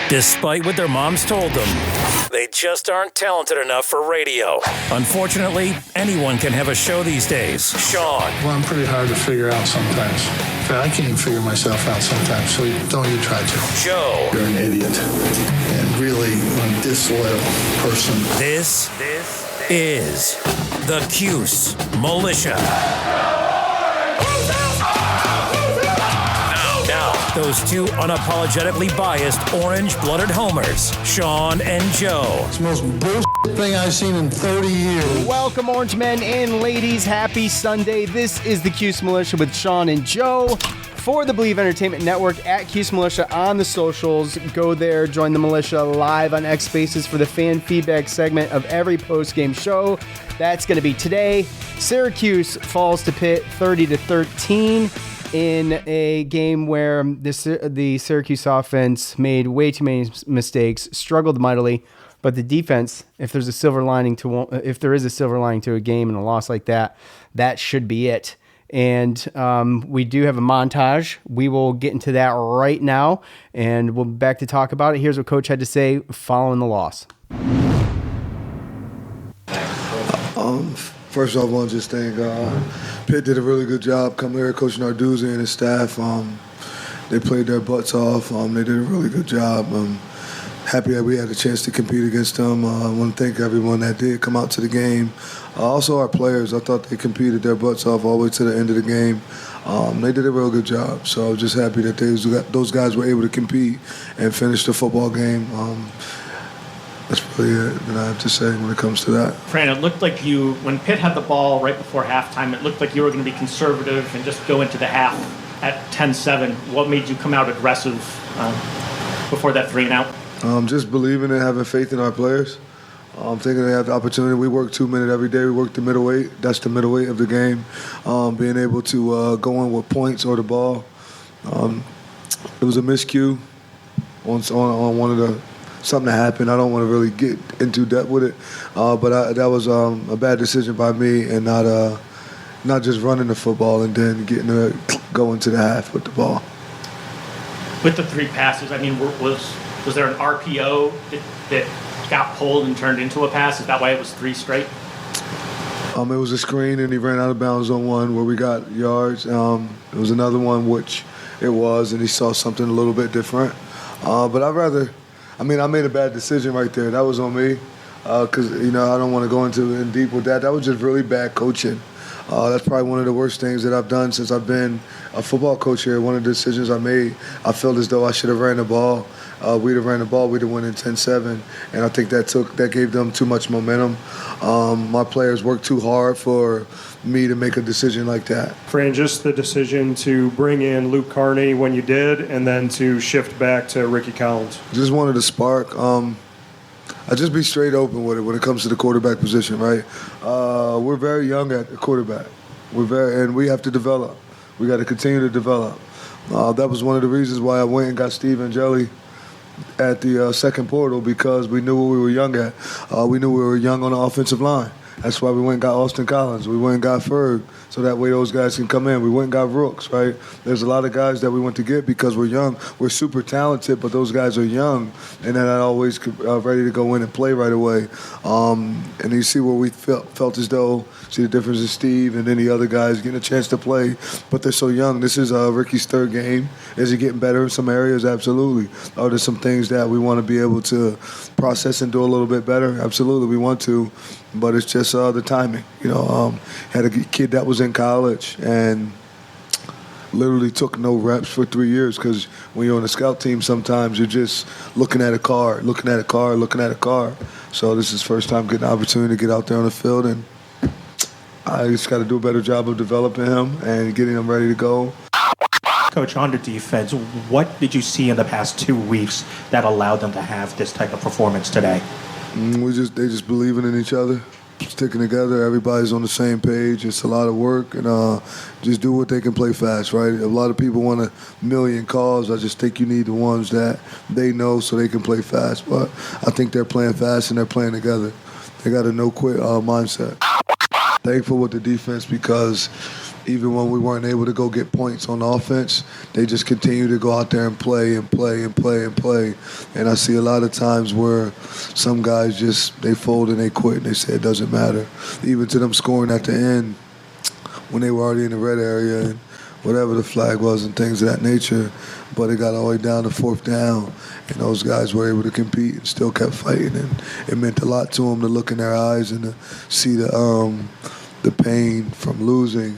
Despite what their moms told them, they just aren't talented enough for radio. Unfortunately, anyone can have a show these days. Sean. Well, I'm pretty hard to figure out sometimes. In fact, I can't even figure myself out sometimes, so don't you try to. Joe. You're an idiot and really a disloyal person. This is the Cuse Militia. Now, those two unapologetically biased orange-blooded homers, Sean and Joe. It's the most bullshit thing I've seen in 30 years. Welcome, orange men and ladies. Happy Sunday. This is the Cuse Militia with Sean and Joe for the Believe Entertainment Network at Cuse Militia on the socials. Go there, join the militia live on X Spaces for the fan feedback segment of every post-game show. That's going to be today. Syracuse falls to Pitt 30-13 in a game where the Syracuse offense made way too many mistakes, struggled mightily. But the defense, if there is a silver lining to a game and a loss like that, that should be it. And we do have a montage. We will get into that right now, and we'll be back to talk about it. Here's what Coach had to say following the loss. First off, I want to just thank Pitt did a really good job coming here, Coach Narduzzi and his staff. They played their butts off. They did a really good job. Happy that we had a chance to compete against them. I want to thank everyone that did come out to the game. Also our players, I thought they competed their butts off all the way to the end of the game. They did a real good job. So I was just happy that those guys were able to compete and finish the football game. That's really it that I have to say when it comes to that. Fran, it looked like when Pitt had the ball right before halftime, it looked like you were going to be conservative and just go into the half at 10-7. What made you come out aggressive before that 3-and-out? Just believing and having faith in our players. Thinking they have the opportunity. We work 2 minutes every day. We work the middleweight. That's the middleweight of the game. Being able to go in with points or the ball. It was a miscue on one of the something that happened. I don't want to really get into depth with it, but that was a bad decision by me and not just running the football and then going to the half with the ball. With the 3 passes, I mean, was there an RPO that got pulled and turned into a pass? Is that why it was 3 straight? It was a screen and he ran out of bounds on one where we got yards. It was another one which it was, and he saw something a little bit different. But I made a bad decision right there. That was on me because, I don't want to go in deep with that. That was just really bad coaching. That's probably one of the worst things that I've done since I've been a football coach here. One of the decisions I made, I felt as though I should have ran the ball. We'd have ran the ball, we'd have won in 10-7. And I think that gave them too much momentum. My players worked too hard for me to make a decision like that. Fran, just the decision to bring in Luke Carney when you did and then to shift back to Ricky Collins. Just wanted to spark. I just be straight open with it when it comes to the quarterback position, right? We're very young at the quarterback. And we have to develop. We got to continue to develop. That was one of the reasons why I went and got Steve Angeli at the second portal, because we knew what we were young at. We knew we were young on the offensive line. That's why we went and got Austin Collins. We went and got Ferg, so that way those guys can come in. We went and got Rooks, right? There's a lot of guys that we went to get because we're young. We're super talented, but those guys are young, and they're not always ready to go in and play right away. And you see where we felt as though, see the difference in Steve and then the other guys getting a chance to play, but they're so young. This is Ricky's 3rd game. Is he getting better in some areas? Absolutely. Are there some things that we want to be able to process and do a little bit better? Absolutely, we want to. But it's just the timing. Had a kid that was in college and literally took no reps for 3 years, because when you're on a scout team, sometimes you're just looking at a car. So this is his first time getting an opportunity to get out there on the field, and I just got to do a better job of developing him and getting him ready to go. Coach, on the defense, what did you see in the past 2 weeks that allowed them to have this type of performance today? They just believing in each other, sticking together. Everybody's on the same page. It's a lot of work, and just do what they can play fast, right? A lot of people want a million calls. I just think you need the ones that they know so they can play fast. But I think they're playing fast and they're playing together. They got a no-quit mindset. Thankful with the defense because Even when we weren't able to go get points on offense, they just continue to go out there and play and play and play and play. And I see a lot of times where some guys they fold and they quit and they say it doesn't matter. Even to them scoring at the end when they were already in the red area and whatever the flag was and things of that nature. But it got all the way down to fourth down, and those guys were able to compete and still kept fighting. And it meant a lot to them to look in their eyes and to see the pain from losing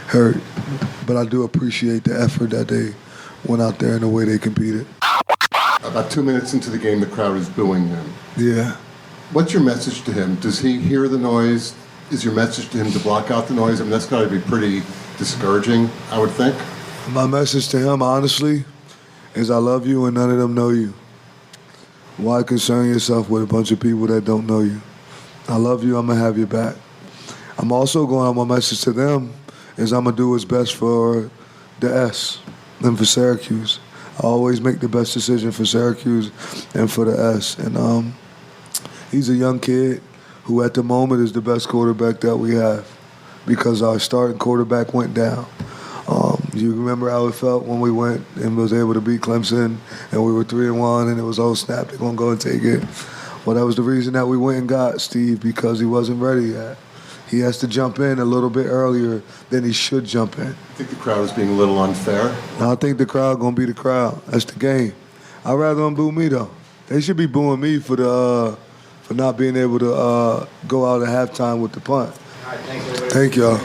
hurt. But I do appreciate the effort that they went out there and the way they competed. About 2 minutes into the game, the crowd is booing them. Yeah. What's your message to him? Does he hear the noise? Is your message to him to block out the noise? I mean, that's got to be pretty discouraging, I would think. My message to him, honestly, is I love you and none of them know you. Why concern yourself with a bunch of people that don't know you? I love you, I'm going to have your back. I'm also my message to them is I'm going to do what's best for the S and for Syracuse. I always make the best decision for Syracuse and for the S. And he's a young kid who at the moment is the best quarterback that we have because our starting quarterback went down. You remember how it felt when we went and was able to beat Clemson and we were 3-1 and it was, oh snap, they're going to go and take it. Well, that was the reason that we went and got Steve because he wasn't ready yet. He has to jump in a little bit earlier than he should jump in. I think the crowd is being a little unfair. I think the crowd going to be the crowd. That's the game. I'd rather them boo me, though. They should be booing me for not being able to go out at halftime with the punt. All right, thank you. Thank y'all.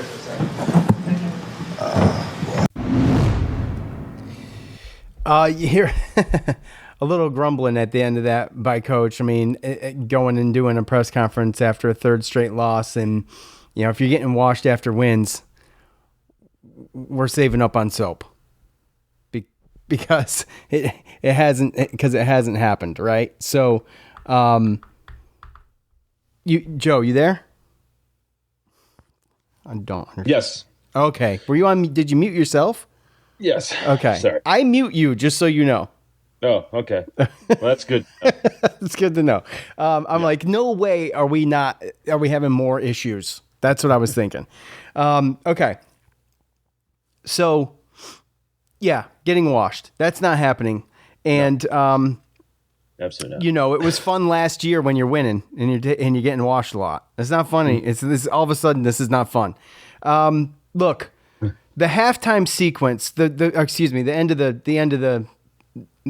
You hear a little grumbling at the end of that by Coach. I mean, going and doing a press conference after a third straight loss. And, you know, if you're getting washed after wins, we're saving up on soap because it hasn't happened. Right. So, Joe, you there? I don't understand. Yes. Okay. Were you on? Did you mute yourself? Yes. Okay. Sorry. I mute you just so you know. Oh, okay. Well, that's good. It's good to know. I'm like, no way are we having more issues? That's what I was thinking. Okay. So, yeah, getting washed. That's not happening. And, Absolutely not. you know, it was fun last year when you're winning and you're getting washed a lot. It's not funny. It's this all of a sudden, this is not fun. Look, the halftime sequence, the end of the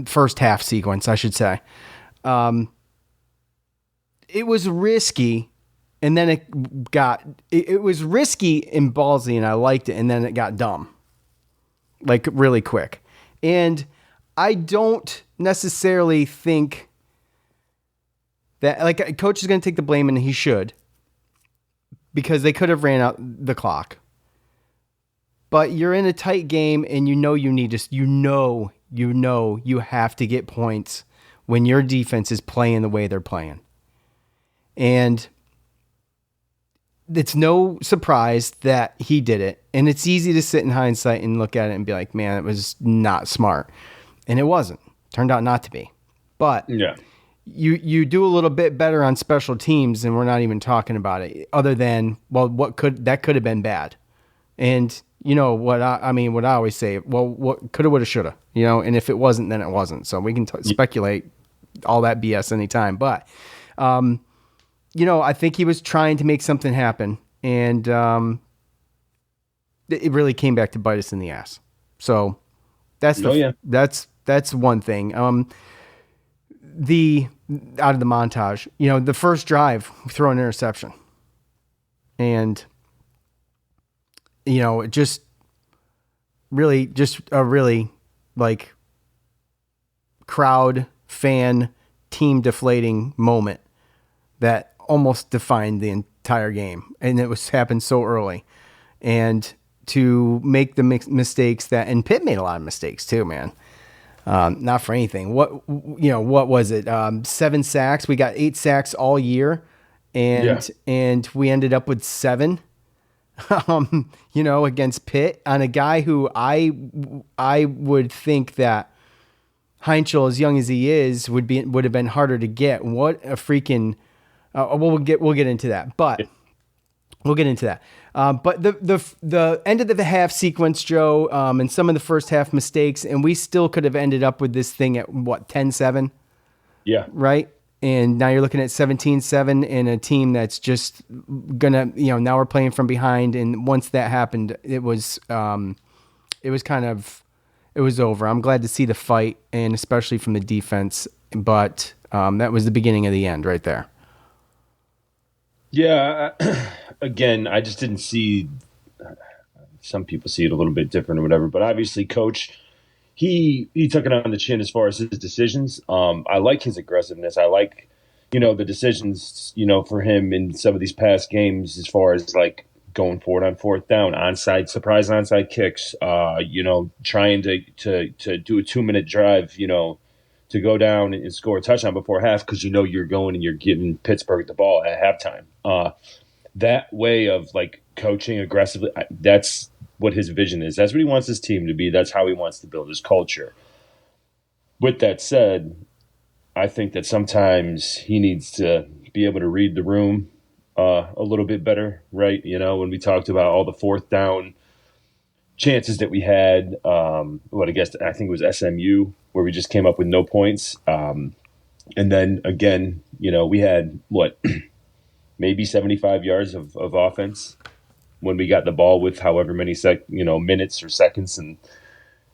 first half sequence, I should say. It was risky, and then it was risky and ballsy, and I liked it, and then it got dumb, like really quick. And I don't necessarily think that, like, Coach is going to take the blame, and he should, because they could have ran out the clock. But you're in a tight game, and you have to get points when your defense is playing the way they're playing. And it's no surprise that he did it. And it's easy to sit in hindsight and look at it and be like, man, it was not smart. And it wasn't. Turned out not to be. But Yeah. you do a little bit better on special teams, and we're not even talking about it. Other than, well, that could have been bad. And you know what I always say, well, what coulda, woulda, shoulda, you know, and if it wasn't, then it wasn't. So we can speculate all that BS anytime. But, you know, I think he was trying to make something happen, and it really came back to bite us in the ass. So that's that's one thing. Out of the montage, you know, the first drive, we throw an interception, and you know, just a really like crowd, fan, team deflating moment that almost defined the entire game. And it happened so early. And to make the mistakes and Pitt made a lot of mistakes too, man. Not for anything. What was it? 7 sacks. We got 8 sacks all year, and we ended up with 7. You know, against Pitt on a guy who I would think that Heinzel, as young as he is, would have been harder to get. What a freaking we'll get into that. But We'll get into that. But the end of the half sequence, Joe, and some of the first half mistakes, and we still could have ended up with this thing at, what, 10-7? Yeah. Right? And now you're looking at 17-7 in a team that's just going to, now we're playing from behind. And once that happened, it was over. I'm glad to see the fight, and especially from the defense. But that was the beginning of the end right there. Yeah. Again, I just didn't see. Some people see it a little bit different or whatever, but obviously, Coach, he took it on the chin as far as his decisions. I like his aggressiveness. I like, the decisions, for him in some of these past games as far as like going forward on fourth down, surprise onside kicks. Trying to do a 2-minute drive, to go down and score a touchdown before half because you're going and you're giving Pittsburgh the ball at halftime. That way of like coaching aggressively, that's what his vision is. That's what he wants his team to be. That's how he wants to build his culture. With that said, I think that sometimes he needs to be able to read the room a little bit better, right? When we talked about all the fourth down chances that we had, I think it was SMU where we just came up with no points. And then again, we had maybe 75 yards of offense when we got the ball with however many minutes or seconds in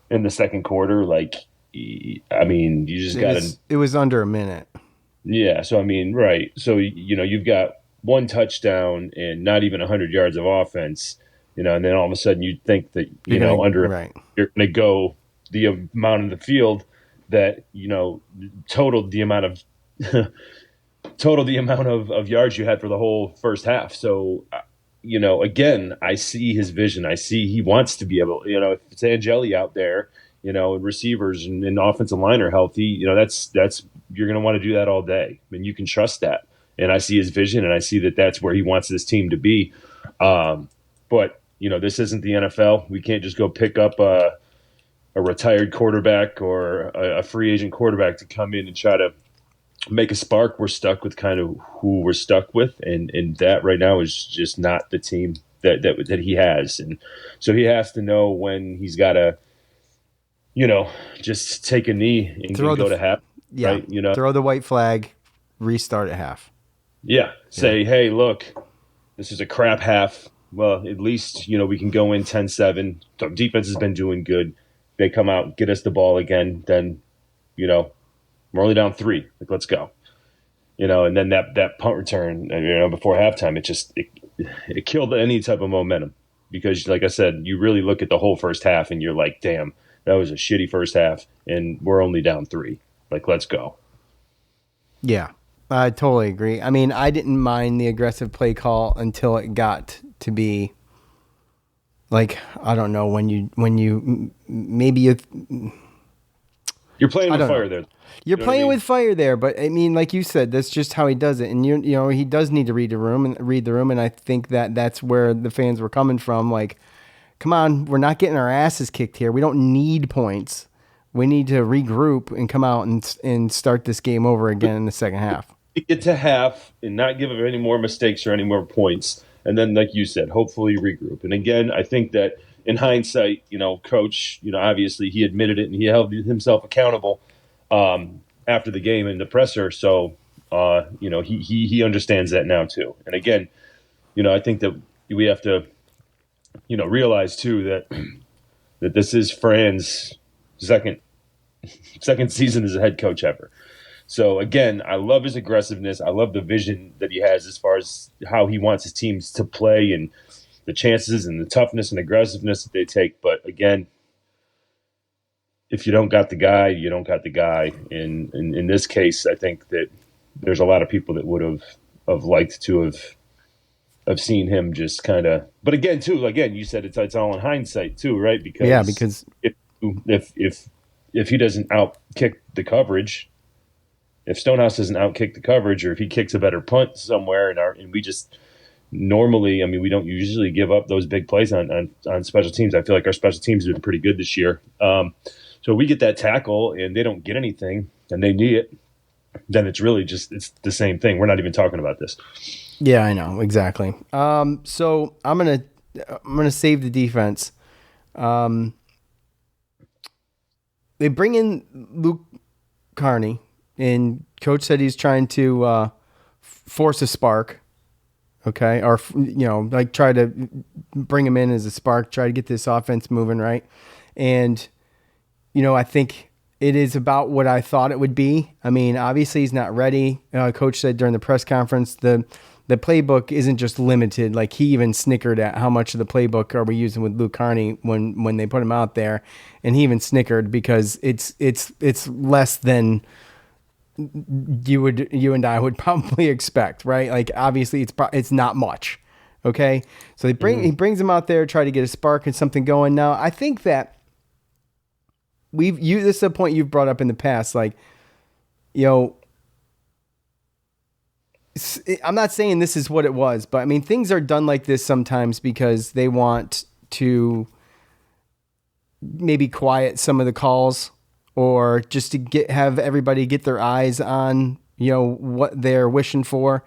the second quarter. Like, you just got to. It was under a minute. Yeah. So, right. So, you've got one touchdown and not even 100 yards of offense, and then all of a sudden you'd think that, you're going to go the amount of the field that, totaled the amount of yards you had for the whole first half. So, again, I see his vision. I see he wants to be able, if it's Angeli out there, and receivers and offensive line are healthy, that's you're going to want to do that all day. You can trust that. And I see his vision, and I see that that's where he wants this team to be. But, this isn't the NFL. We can't just go pick up a retired quarterback or a free agent quarterback to come in and try to make a spark. We're stuck with kind of who we're stuck with, and that right now is just not the team that he has. And so he has to know when he's got to, just take a knee and go to half. Yeah, right? Throw the white flag, restart at half. Yeah, say, hey, look, this is a crap half. Well, at least, we can go in 10-7. The defense has been doing good. They come out, get us the ball again, then, we're only down 3. Like, let's go. And then that punt return, before halftime, it killed any type of momentum. Because, like I said, you really look at the whole first half and you're like, damn, that was a shitty first half, and we're only down 3. Like, let's go. Yeah, I totally agree. I didn't mind the aggressive play call until it got to be like, I don't know, when you you're playing with fire there. You're playing with fire there, but like you said, that's just how he does it. And he does need to read the room. And I think that's where the fans were coming from. Like, come on, we're not getting our asses kicked here. We don't need points. We need to regroup and come out and start this game over again in the second half. Get to half and not give up any more mistakes or any more points. And then, like you said, hopefully regroup. And again, I think that in hindsight, Coach, obviously he admitted it and he held himself accountable after the game in the presser. So, he understands that now too. And again, I think that we have to, realize too that this is Fran's second season as a head coach ever. So again, I love his aggressiveness. I love the vision that he has as far as how he wants his teams to play and the chances and the toughness and aggressiveness that they take. But again, if you don't got the guy, you don't got the guy. And in this case, I think that there's a lot of people that would have liked to have seen him just kind of. But again, you said it's all in hindsight too, right? Because if he doesn't outkick the coverage. If Stonehouse doesn't outkick the coverage, or if he kicks a better punt somewhere, and we just normally, we don't usually give up those big plays on special teams. I feel like our special teams have been pretty good this year. So we get that tackle and they don't get anything and they need it, then it's really it's the same thing. We're not even talking about this. Yeah, I know exactly. So I'm gonna save the defense. They bring in Luke Carney, and coach said he's trying to force a spark. Okay, or like try to bring him in as a spark, try to get this offense moving, right? And I think it is about what I thought it would be. I mean, obviously he's not ready. Coach said during the press conference the playbook isn't just limited. Like he even snickered at how much of the playbook are we using with Luke Carney when they put him out there, and he even snickered because it's less than you and I would probably expect, right? Like obviously it's not much. Okay. So he brings him out there, try to get a spark and something going. Now I think that this is a point you've brought up in the past. Like, I'm not saying this is what it was, but I mean, things are done like this sometimes because they want to maybe quiet some of the calls, or just to have everybody get their eyes on, what they're wishing for.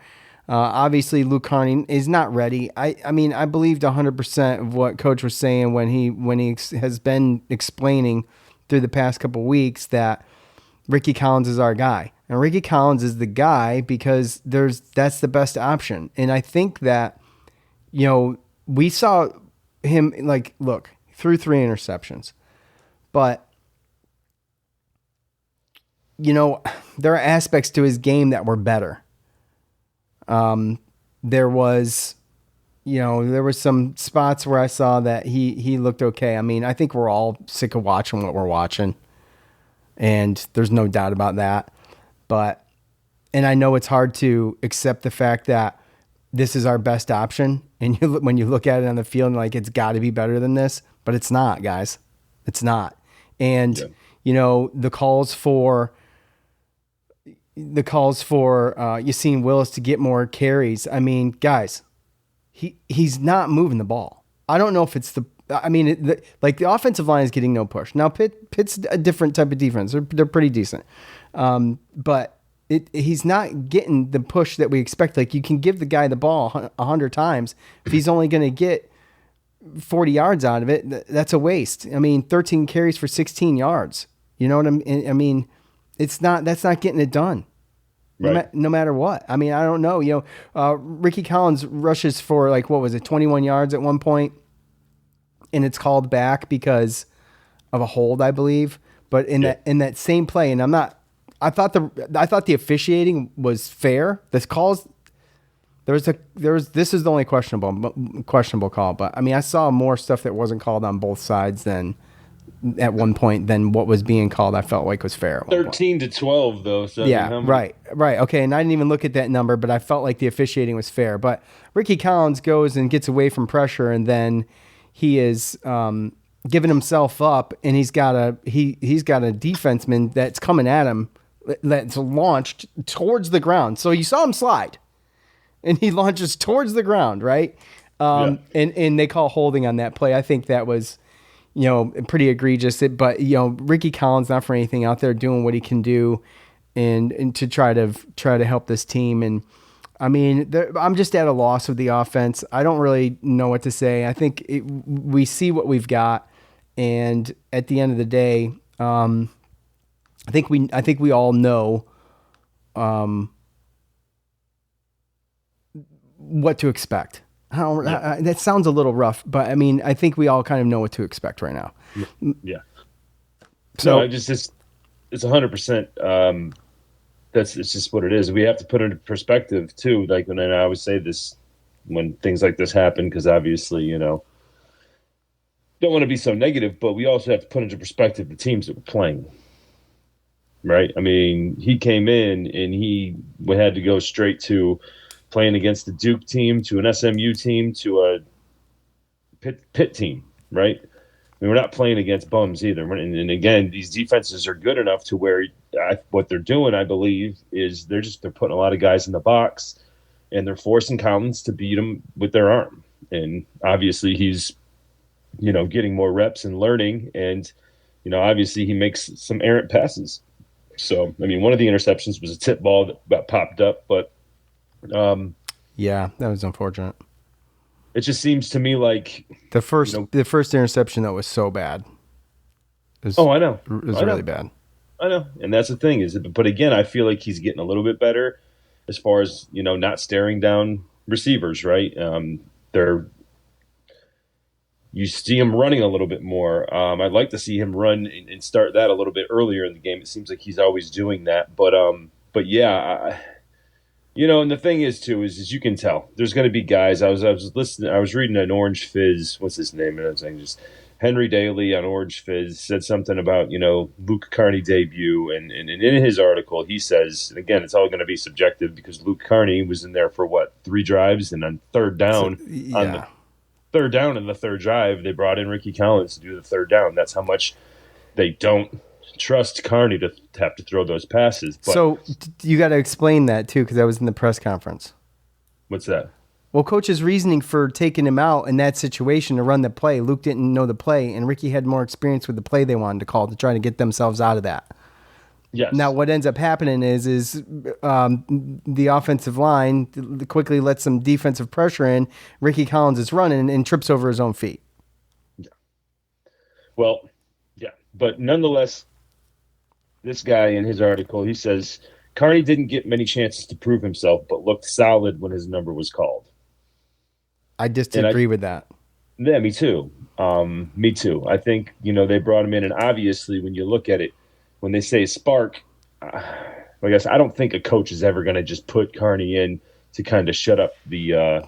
Obviously, Luke Carney is not ready. I mean, I believed 100% of what Coach was saying when he has been explaining through the past couple of weeks that Ricky Collins is our guy. And Ricky Collins is the guy because that's the best option. And I think that, we saw him, like, look, threw 3 interceptions. But there are aspects to his game that were better. There was some spots where I saw that he looked okay. I mean, I think we're all sick of watching what we're watching, and there's no doubt about that. And I know it's hard to accept the fact that this is our best option. And when you look at it on the field, like, it's got to be better than this, but it's not, guys. It's not. And, the calls for Yassine Willis to get more carries. I mean, guys, he's not moving the ball. I don't know if it's the offensive line is getting no push. Now Pitt's a different type of defense. They're pretty decent. But he's not getting the push that we expect. Like, you can give the guy the ball 100 times. If he's only going to get 40 yards out of it, that's a waste. I mean, 13 carries for 16 yards. You know what I mean? I mean, that's not getting it done. Right. No matter what. I mean, I don't know. Ricky Collins rushes for 21 yards at one point, and it's called back because of a hold, I believe. But in that same play, and I thought the officiating was fair. This is the only questionable call. But I mean, I saw more stuff that wasn't called on both sides at one point than what was being called. I felt like was fair. 13-12 though. So yeah, right. Okay, and I didn't even look at that number, but I felt like the officiating was fair. But Ricky Collins goes and gets away from pressure, and then he is giving himself up, and he's got a defenseman that's coming at him that's launched towards the ground. So you saw him slide, and he launches towards the ground, right? And they call holding on that play. I think that was, pretty egregious. But Ricky Collins, not for anything, out there doing what he can do, and to try to help this team. And I mean, I'm just at a loss with the offense. I don't really know what to say. I think we see what we've got, and at the end of the day, I think we all know what to expect. That sounds a little rough, but I mean, I think we all kind of know what to expect right now. Yeah. So it's 100%. It's just what it is. We have to put it in perspective too. Like when I always say this, when things like this happen, because obviously, don't want to be so negative, but we also have to put into perspective the teams that we're playing. Right? I mean, he came in and we had to go straight to playing against the Duke team, to an SMU team, to a Pitt team, right? I mean, we're not playing against bums either. And again, these defenses are good enough to where what they're doing, I believe, is they're putting a lot of guys in the box, and they're forcing Collins to beat them with their arm. And obviously he's, getting more reps and learning, and, obviously he makes some errant passes. So, I mean, one of the interceptions was a tip ball that got popped up, but Yeah, that was unfortunate. It just seems to me like the first interception that was so bad. I know. It was really bad. I know, and that's the thing but again, I feel like he's getting a little bit better as far as not staring down receivers. Right? You see him running a little bit more. I'd like to see him run and start that a little bit earlier in the game. It seems like he's always doing that, but yeah. And the thing is too is you can tell there's going to be guys. I was listening. I was reading an Orange Fizz. What's his name? And I was saying just Henry Daly on Orange Fizz said something about Luke Carney debut, and in his article he says, and again it's all going to be subjective because Luke Carney was in there for 3 drives, and on third down on the third down in the third drive they brought in Ricky Collins to do the third down. That's how much they don't trust Carney to have to throw those passes. But so you got to explain that too, because I was in the press conference. What's that? Well, coach's reasoning for taking him out in that situation to run the play, Luke didn't know the play, and Ricky had more experience with the play they wanted to call to try to get themselves out of that. Yes. Now, what ends up happening is the offensive line quickly lets some defensive pressure in. Ricky Collins is running and trips over his own feet. Yeah. Well, yeah, but nonetheless, this guy in his article, he says Carney didn't get many chances to prove himself, but looked solid when his number was called. I disagree with that. Yeah, me too. Me too. I think, they brought him in, and obviously when you look at it, when they say spark, I guess I don't think a coach is ever going to just put Carney in to kind of shut up the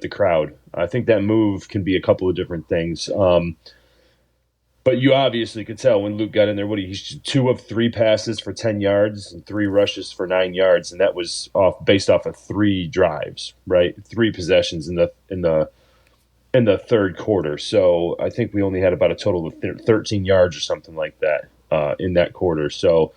crowd. I think that move can be a couple of different things. But you obviously could tell when Luke got in there, he's 2 of 3 passes for 10 yards and 3 rushes for 9 yards, and that was based off of 3 drives, right? 3 possessions in the third quarter. So I think we only had about a total of 13 yards or something like that in that quarter. So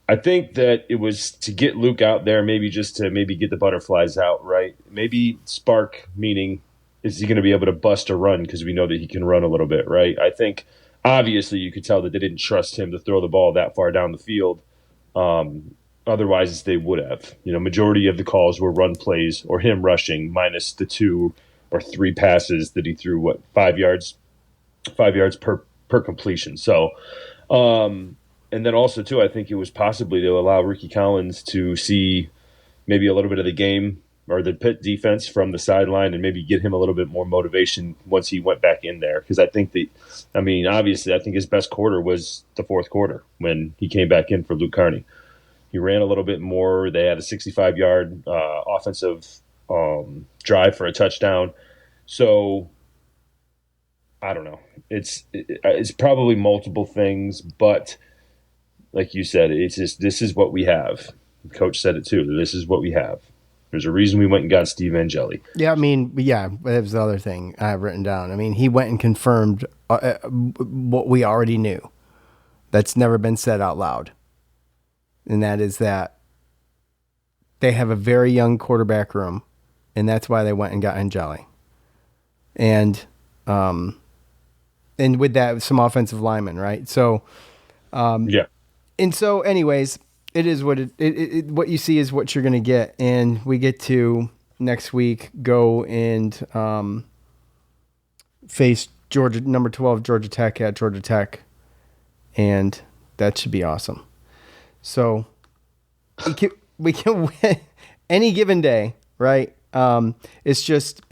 I think that it was to get Luke out there, maybe just to get the butterflies out, right? Maybe spark, meaning is he going to be able to bust a run because we know that he can run a little bit, right? I think obviously you could tell that they didn't trust him to throw the ball that far down the field. Otherwise they would have. Majority of the calls were run plays or him rushing minus the 2 or 3 passes that he threw, 5 yards per completion. So, and then also too, I think it was possibly to allow Ricky Collins to see maybe a little bit of the game or the Pitt defense from the sideline and maybe get him a little bit more motivation once he went back in there. Because I think obviously I think his best quarter was the fourth quarter when he came back in for Luke Carney. He ran a little bit more. They had a 65-yard offensive drive for a touchdown. So I don't know. It's probably multiple things, but like you said, it's just this is what we have. The coach said it too. This is what we have. There's a reason we went and got Steve Angeli. Yeah, that was the other thing I have written down. He went and confirmed what we already knew. That's never been said out loud. And that is that they have a very young quarterback room, and that's why they went and got Angeli. And with that, some offensive linemen, right? So, yeah. And so, anyways, it is what what you see is what you're going to get. And we get to next week go and face Georgia, number 12, Georgia Tech at Georgia Tech. And that should be awesome. So we can win any given day, right? It's just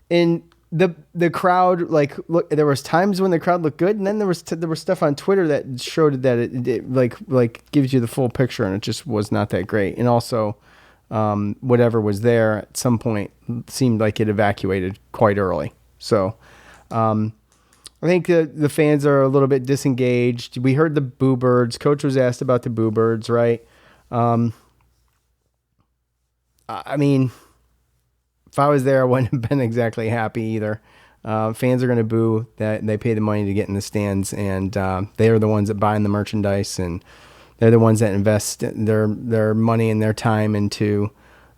in the crowd, look, there was times when the crowd looked good, and then there was stuff on Twitter that showed that it gives you the full picture, and it just was not that great. And also, whatever was there at some point seemed like it evacuated quite early. So, I think the fans are a little bit disengaged. We heard the boo birds. Coach was asked about the boo birds, right? If I was there, I wouldn't have been exactly happy either. Fans are going to boo that they pay the money to get in the stands, and they are the ones that buy in the merchandise, and they're the ones that invest their money and their time into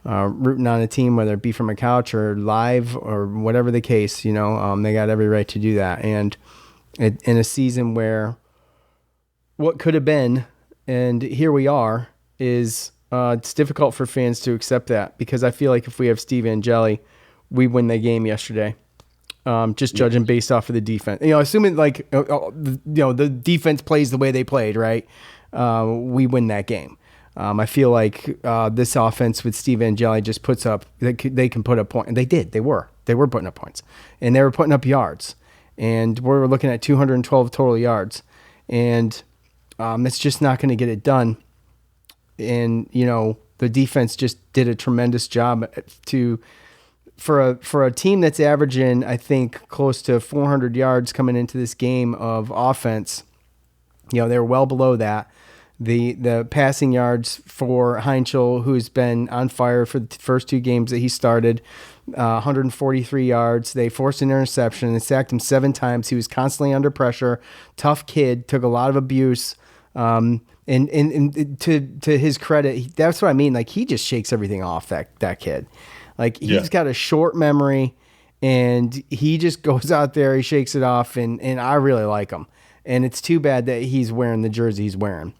rooting on a team, whether it be from a couch or live or whatever the case. They got every right to do that. And in a season where what could have been, and here we are, is It's difficult for fans to accept that because I feel like if we have Steve Angeli, we win the game yesterday. Just judging based off of the defense, assuming the defense plays the way they played, right? We win that game. I feel like this offense with Steve Angeli just puts up. They can put up points, and they did. They were putting up points, and they were putting up yards, and we're looking at 212 total yards, and it's just not going to get it done. And the defense just did a tremendous job for a team that's averaging, I think, close to 400 yards coming into this game of offense. They're well below that. The passing yards for Heinzel, who's been on fire for the first 2 games that he started, 143 yards. They forced an interception. They sacked him 7 times. He was constantly under pressure. Tough kid, took a lot of abuse. And to his credit, that's what I mean. Like, he just shakes everything off, that kid. Like, he's got a short memory, and he just goes out there, he shakes it off, and I really like him. And it's too bad that he's wearing the jersey he's wearing.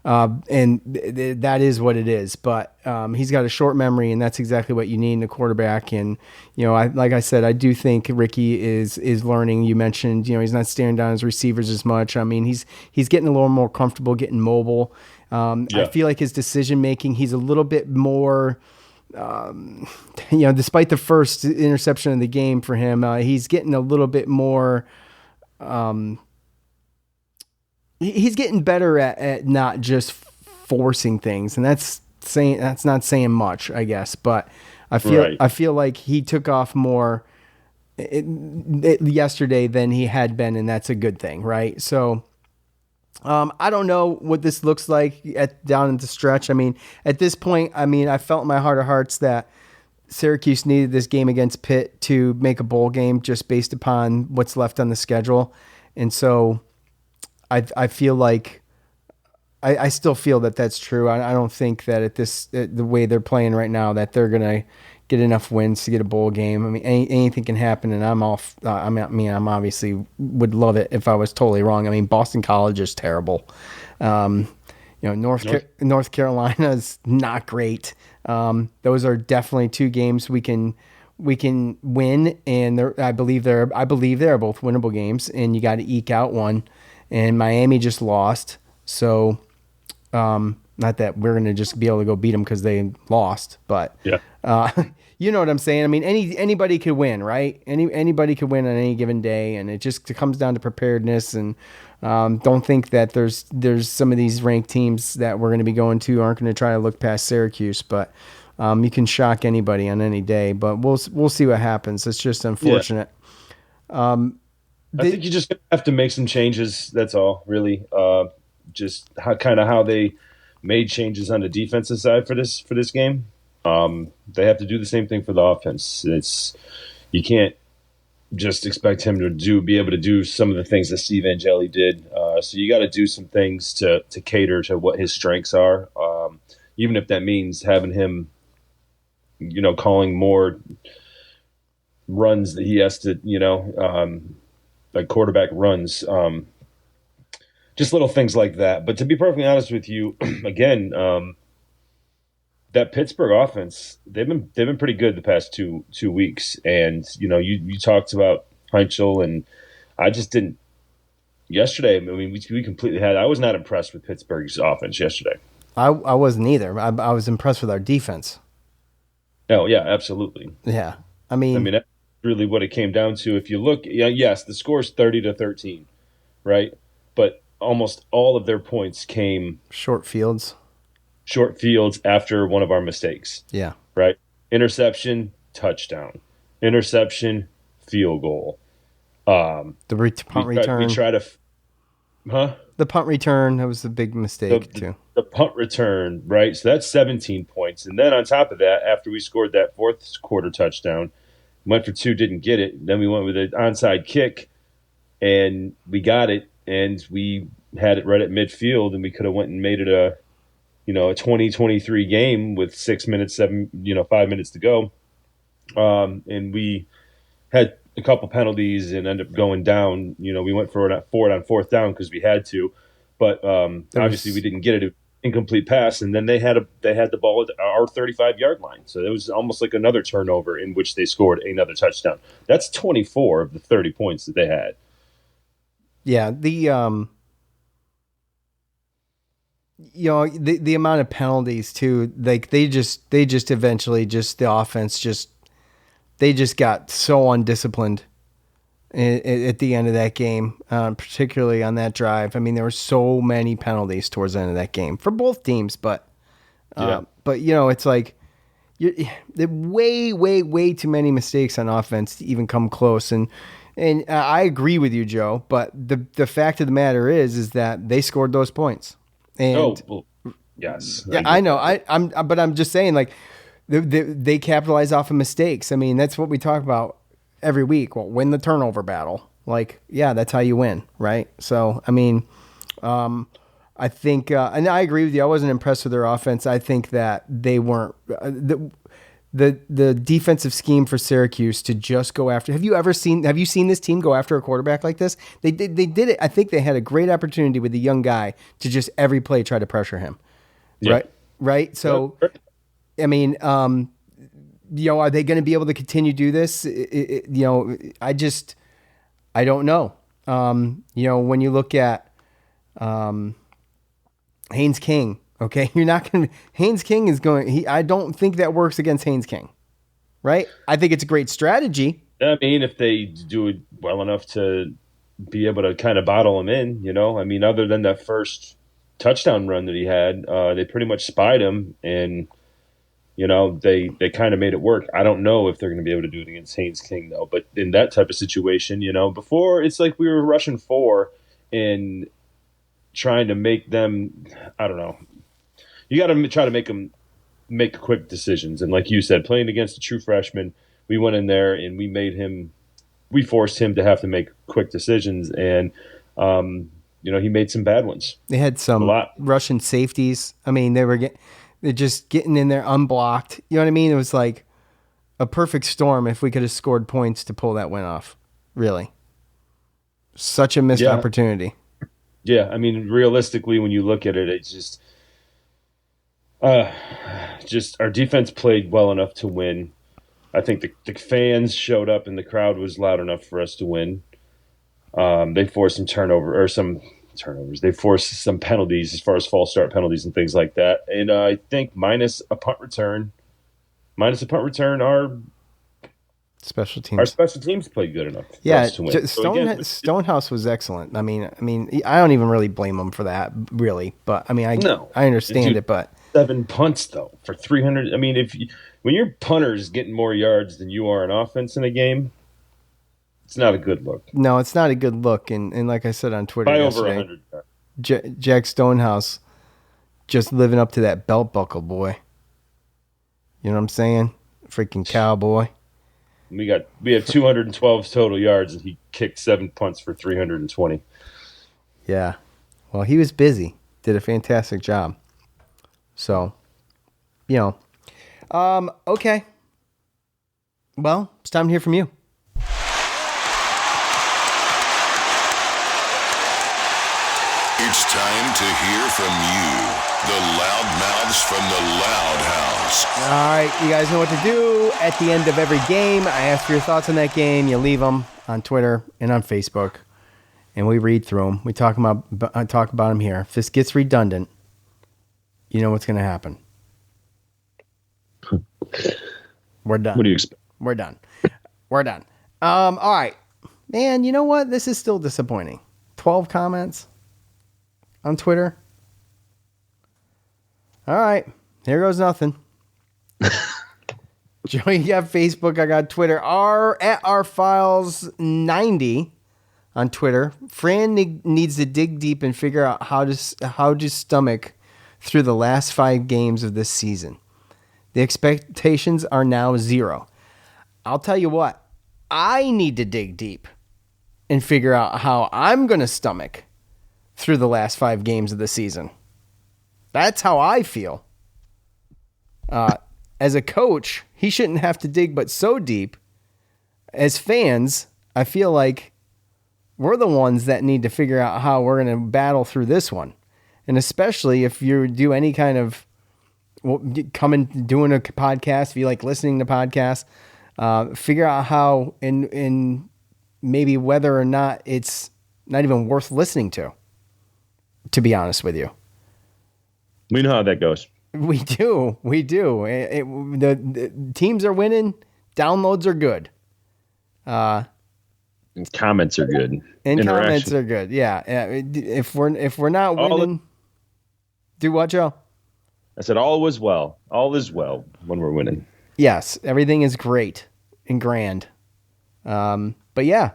That is what it is. But he's got a short memory, and that's exactly what you need in a quarterback. And, like I said, I do think Ricky is learning. You mentioned, he's not staring down his receivers as much. I mean, he's getting a little more comfortable, getting mobile. I feel like his decision-making, he's a little bit more... despite the first interception of the game for him, he's getting a little bit more. He's getting better at not just forcing things, and that's not saying much, I guess. But I feel like he took off more yesterday than he had been, and that's a good thing, right? So. I don't know what this looks like down in the stretch. I mean, at this point, I felt in my heart of hearts that Syracuse needed this game against Pitt to make a bowl game just based upon what's left on the schedule. And so I feel like I still feel that that's true. I don't think that the way they're playing right now that they're going to get enough wins to get a bowl game. I mean, anything can happen, and I'm obviously would love it if I was totally wrong. I mean, Boston College is terrible. North Carolina is not great. Those are definitely 2 games we can win, and I believe they're both winnable games, and you got to eke out one. And Miami just lost, so not that we're going to just be able to go beat them because they lost, but you know what I'm saying. I mean, anybody could win, right? Anybody could win on any given day, and it just comes down to preparedness. And don't think that there's some of these ranked teams that we're going to be going to aren't going to try to look past Syracuse, but you can shock anybody on any day. But we'll see what happens. It's just unfortunate. I think you just have to make some changes. That's all, really. Just how they made changes on the defensive side for this game. They have to do the same thing for the offense. You can't just expect him to be able to do some of the things that Steve Angeli did. So you got to do some things to cater to what his strengths are. Even if that means having him, calling more runs that he has to, like quarterback runs. Just little things like that. But to be perfectly honest with you, again, that Pittsburgh offense, they've been pretty good the past two weeks. And, you talked about Heinzel, and I just didn't yesterday. I mean, we completely I was not impressed with Pittsburgh's offense yesterday. I wasn't either. I was impressed with our defense. Oh, yeah, absolutely. Yeah. I mean, that's really what it came down to. If you look, yes, the score is 30-13, right? But almost all of their points came short fields after one of our mistakes. Yeah. Right? Interception, touchdown. Interception, field goal. The punt return. We try to The punt return, that was a big mistake too. The punt return, right? So that's 17 points. And then on top of that, after we scored that fourth quarter touchdown, went for 2, didn't get it. Then we went with an onside kick, and we got it, and we had it right at midfield, and we could have went and made it a 20-23 game with 5 minutes to go. And we had a couple penalties and ended up going down. We went for it on fourth down because we had to, but obviously we didn't get it. incomplete pass, and then they had the ball at our 35-yard line. So it was almost like another turnover in which they scored another touchdown. That's 24 of the 30 points that they had. Yeah, the the amount of penalties too, like they just eventually the offense they just got so undisciplined at the end of that game, particularly on that drive. I mean, there were so many penalties towards the end of that game for both teams, but it's like way too many mistakes on offense to even come close. And I agree with you, Joe. But the fact of the matter is that they scored those points. And yes, yeah, I know. I'm just saying, like they capitalize off of mistakes. I mean, that's what we talk about every week. Well, win the turnover battle. Like, yeah, that's how you win, right? So, I mean, I think, and I agree with you. I wasn't impressed with their offense. I think that they weren't the defensive scheme for Syracuse to just go after. Have you seen this team go after a quarterback like this? They did it. I think they had a great opportunity with the young guy to just every play try to pressure him. Yeah. Right. So, I mean, are they going to be able to continue to do this? I don't know. When you look at Haynes King, okay, you're not going to. Haynes King is going. I don't think that works against Haynes King, right? I think it's a great strategy. I mean, if they do it well enough to be able to kind of bottle him in, I mean, other than that first touchdown run that he had, they pretty much spied him and. They kind of made it work. I don't know if they're going to be able to do it against Haynes King, though. But in that type of situation, before it's like we were rushing 4 and trying to make them, I don't know. You got to try to make them make quick decisions. And like you said, playing against a true freshman, we went in there and we forced him to have to make quick decisions. And, he made some bad ones. They had some Russian safeties. I mean, they're just getting in there unblocked. You know what I mean? It was like a perfect storm if we could have scored points to pull that win off. Really. Such a missed opportunity. Yeah, I mean, realistically, when you look at it, it's just our defense played well enough to win. I think the fans showed up and the crowd was loud enough for us to win. They forced some turnovers. They forced some penalties as far as false start penalties and things like that. And I think minus a punt return, our special teams played good enough. Yeah, to win. Stonehouse was excellent. I mean, I don't even really blame him for that, really. But I mean, I understand it. But 7 punts though for 300. I mean, when your punter is getting more yards than you are on offense in a game. It's not a good look. No, it's not a good look. And like I said on Twitter by yesterday, over 100. Jack Stonehouse just living up to that belt buckle, boy. You know what I'm saying? Freaking cowboy. We have 212 total yards, and he kicked 7 punts for 320. Yeah. Well, he was busy. Did a fantastic job. So, okay. Well, it's time to hear from you. It's time to hear from you, the loudmouths from the Loud House. All right, you guys know what to do. At the end of every game, I ask for your thoughts on that game. You leave them on Twitter and on Facebook, and we read through them. We talk about them here. If this gets redundant, you know what's going to happen. We're done. What do you expect? We're done. All right. Man, you know what? This is still disappointing. 12 comments on Twitter. All right. Here goes nothing. Joey, you got Facebook. I got Twitter. At rfiles90 on Twitter. Fran needs to dig deep and figure out how to stomach through the last 5 games of this season. The expectations are now 0. I'll tell you what. I need to dig deep and figure out how I'm going to stomach through the last 5 games of the season. That's how I feel. As a coach, he shouldn't have to dig but so deep. As fans, I feel like we're the ones that need to figure out how we're going to battle through this one. And especially if you do any kind of come and doing a podcast, if you like listening to podcasts, figure out how in maybe whether or not it's not even worth listening to be honest with you. We know how that goes. We do. The teams are winning. Downloads are good. And comments are good. And comments are good. Yeah. If we're not winning, do what, Joe? I said all was well. All is well when we're winning. Yes, everything is great and grand. But yeah,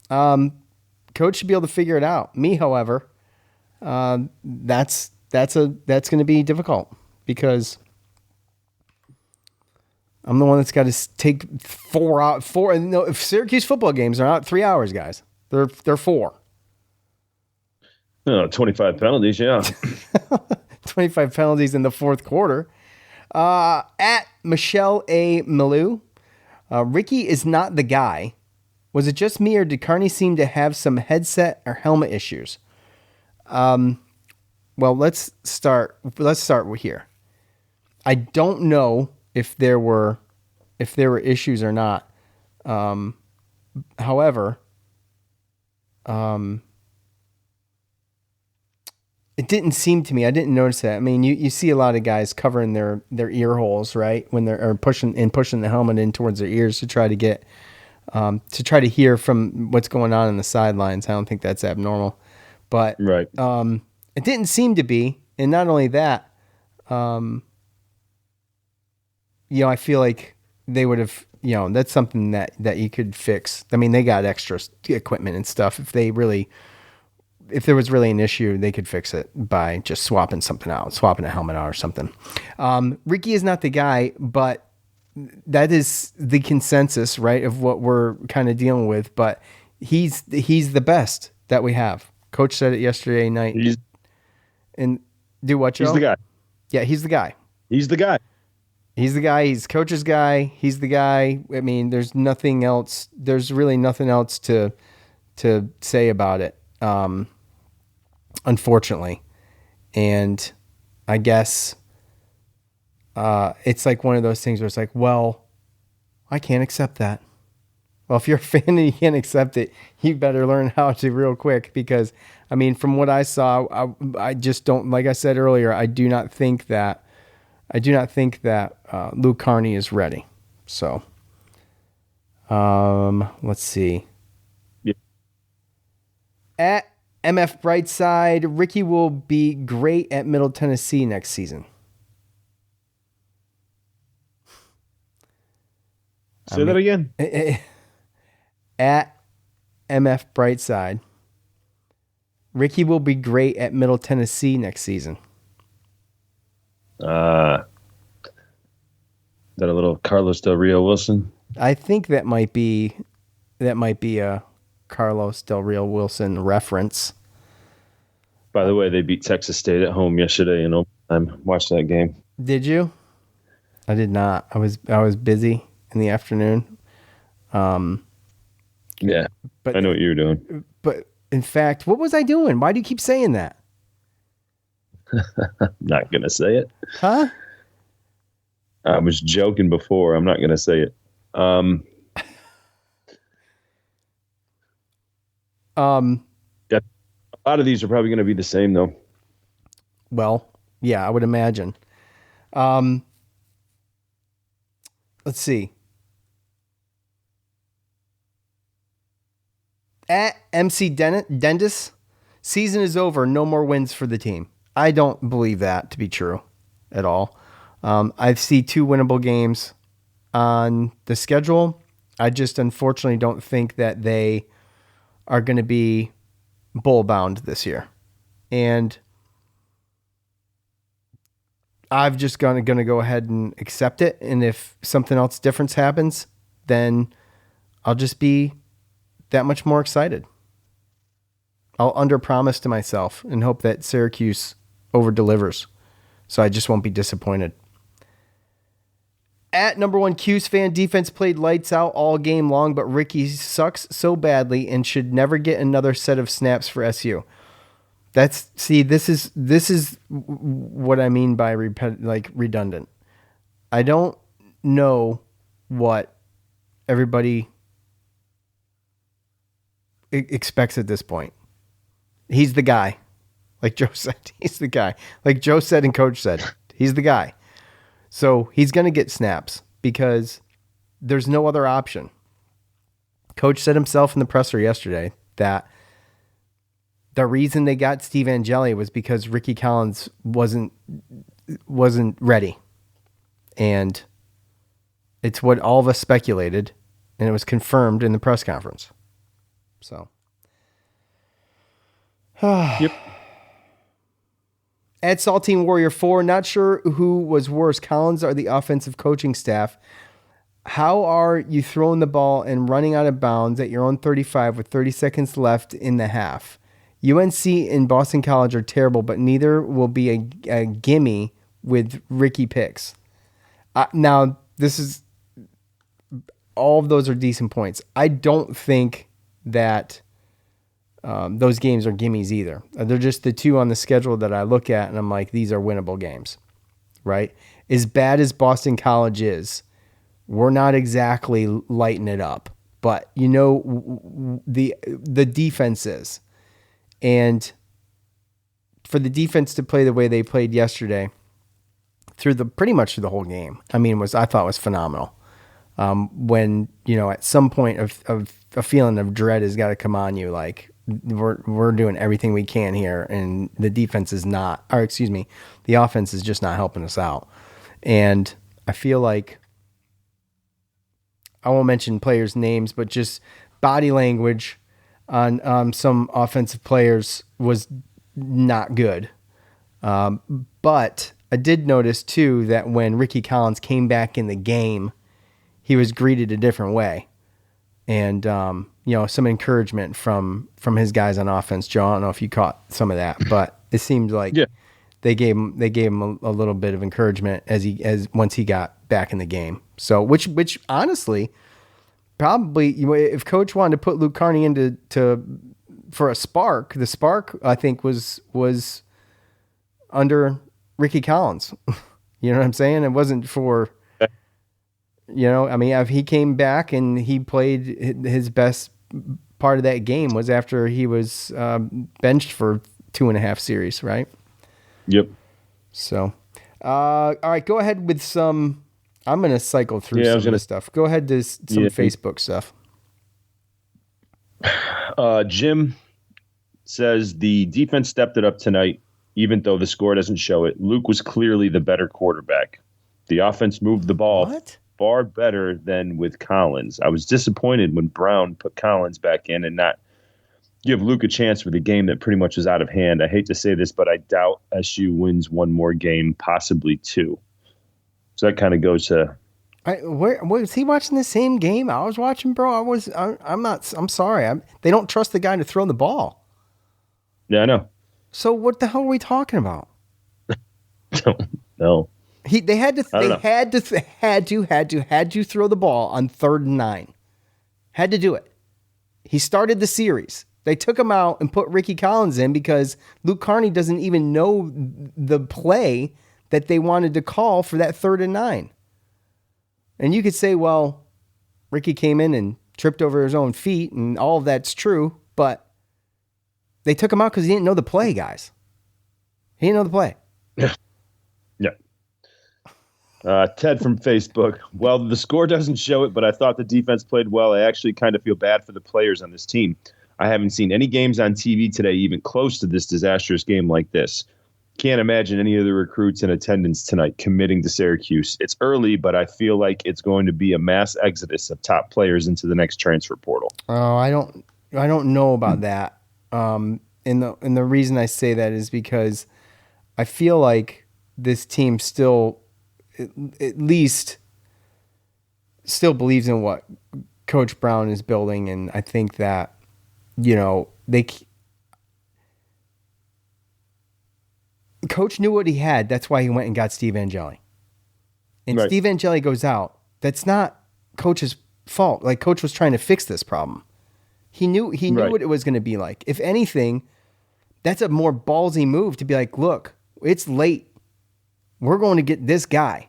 coach should be able to figure it out. Me, however, that's going to be difficult because I'm the one that's got to take 4 hours. No, if Syracuse football games are not 3 hours, guys. They're 4. 25 penalties, yeah. 25 penalties in the fourth quarter. At Michelle A. Malou, Ricky is not the guy. Was it just me or did Carney seem to have some headset or helmet issues? Well, let's start here. I don't know if there were issues or not. However, it didn't seem to me. I didn't notice that. I mean, you see a lot of guys covering their ear holes, right? When they're pushing the helmet in towards their ears to try to get to try to hear from what's going on in the sidelines. I don't think that's abnormal, but right. It didn't seem to be. And not only that, I feel like they would have, that's something that you could fix. I mean, they got extra equipment and stuff. If there was really an issue, they could fix it by just swapping something out, swapping a helmet out or something. Ricky is not the guy, but that is the consensus, right, of what we're kind of dealing with. But he's the best that we have. Coach said it yesterday night. And do what, Joe? He's the guy. Yeah, he's the guy. He's the guy. He's the guy. He's coach's guy. He's the guy. I mean, there's nothing else. There's really nothing else to say about it. Unfortunately. And I guess it's like one of those things where it's like, well, I can't accept that. Well, if you're a fan and you can't accept it, you better learn how to real quick because, I mean, from what I saw, I just don't, like I said earlier, I do not think that Luke Carney is ready. So, let's see. Yeah. At MF Brightside, Ricky will be great at Middle Tennessee next season. Say that again. At MF Brightside, Ricky will be great at Middle Tennessee next season. That a little Carlos Del Rio Wilson? I think that might be a Carlos Del Rio Wilson reference. By the way, they beat Texas State at home yesterday in overtime. Watched that game. Did you? I did not. I was busy in the afternoon. Yeah, but I know what you were doing. But in fact, what was I doing? Why do you keep saying that? I'm not going to say it. Huh? I was joking before. I'm not going to say it. Yeah, a lot of these are probably going to be the same, though. Well, yeah, I would imagine. Let's see. At MC Dendis, season is over. No more wins for the team. I don't believe that to be true at all. I see 2 winnable games on the schedule. I just unfortunately don't think that they are going to be bowl bound this year. And I've just going to go ahead and accept it. And if something else different happens, then I'll just be that much more excited. I'll underpromise to myself and hope that Syracuse over-delivers. So I just won't be disappointed. At number 1 Cuse fan, defense played lights out all game long, but Ricky sucks so badly and should never get another set of snaps for SU. This is what I mean by redundant. I don't know what everybody expects at this point. He's the guy. Like Joe said, he's the guy. Like Joe said and Coach said, he's the guy. So he's going to get snaps because there's no other option. Coach said himself in the presser yesterday that the reason they got Steve Angeli was because Ricky Collins wasn't ready. And it's what all of us speculated, and it was confirmed in the press conference. So. Yep. At Saltine Warrior 4, not sure who was worse, Collins or the offensive coaching staff. How are you throwing the ball and running out of bounds at your own 35 with 30 seconds left in the half? UNC and Boston College are terrible, but neither will be a gimme with Ricky picks. Now, this is all of those are decent points. I don't think that those games are gimmies either. They're just the two on the schedule that I look at, and I'm like, these are winnable games, right? As bad as Boston College is, we're not exactly lighting it up, but you know the defense is, and for the defense to play the way they played yesterday, pretty much through the whole game, I thought was phenomenal. When at some point of a feeling of dread has got to come on you, like we're doing everything we can here, and the defense is not, or excuse me, the offense is just not helping us out, and I feel like. I won't mention players' names, but just body language on some offensive players was not good. But I did notice, too, that when Ricky Collins came back in the game, he was greeted a different way. And, some encouragement from his guys on offense. Joe, I don't know if you caught some of that, but it seemed like they gave him a little bit of encouragement as once he got back in the game. So, which honestly, probably if Coach wanted to put Luke Carney into for a spark, the spark I think was under Ricky Collins. You know what I'm saying? It wasn't for, if he came back and he played his best part of that game was after he was benched for 2.5 series, right? Yep. So, all right, go ahead with some. I'm going to cycle through some of this stuff. Go ahead to some Facebook stuff. Jim says the defense stepped it up tonight, even though the score doesn't show it. Luke was clearly the better quarterback. The offense moved the ball far better than with Collins. I was disappointed when Brown put Collins back in and not give Luke a chance with a game that pretty much was out of hand. I hate to say this, but I doubt SU wins one more game, possibly two. So that kind of goes to. Was he watching the same game I was watching, bro? I'm not. I'm sorry. They don't trust the guy to throw the ball. Yeah, I know. So what the hell are we talking about? No. They had to throw the ball on 3rd and 9. Had to do it. He started the series. They took him out and put Ricky Collins in because Luke Carney doesn't even know the play that they wanted to call for that 3rd and 9. And you could say, well, Ricky came in and tripped over his own feet, and all of that's true, but they took him out because he didn't know the play, guys. He didn't know the play. Yeah. Ted from Facebook. Well, the score doesn't show it, but I thought the defense played well. I actually kind of feel bad for the players on this team. I haven't seen any games on TV today even close to this disastrous game like this. Can't imagine any of the recruits in attendance tonight committing to Syracuse. It's early, but I feel like it's going to be a mass exodus of top players into the next transfer portal. Oh, I don't know about that. And the reason I say that is because I feel like this team still, at least, still believes in what Coach Brown is building, and I think that Coach knew what he had. That's why he went and got Steve Angeli. And Steve Angeli goes out. That's not Coach's fault. Like, Coach was trying to fix this problem. He knew what it was going to be like. If anything, That's a more ballsy move to be like, look, it's late. We're going to get this guy.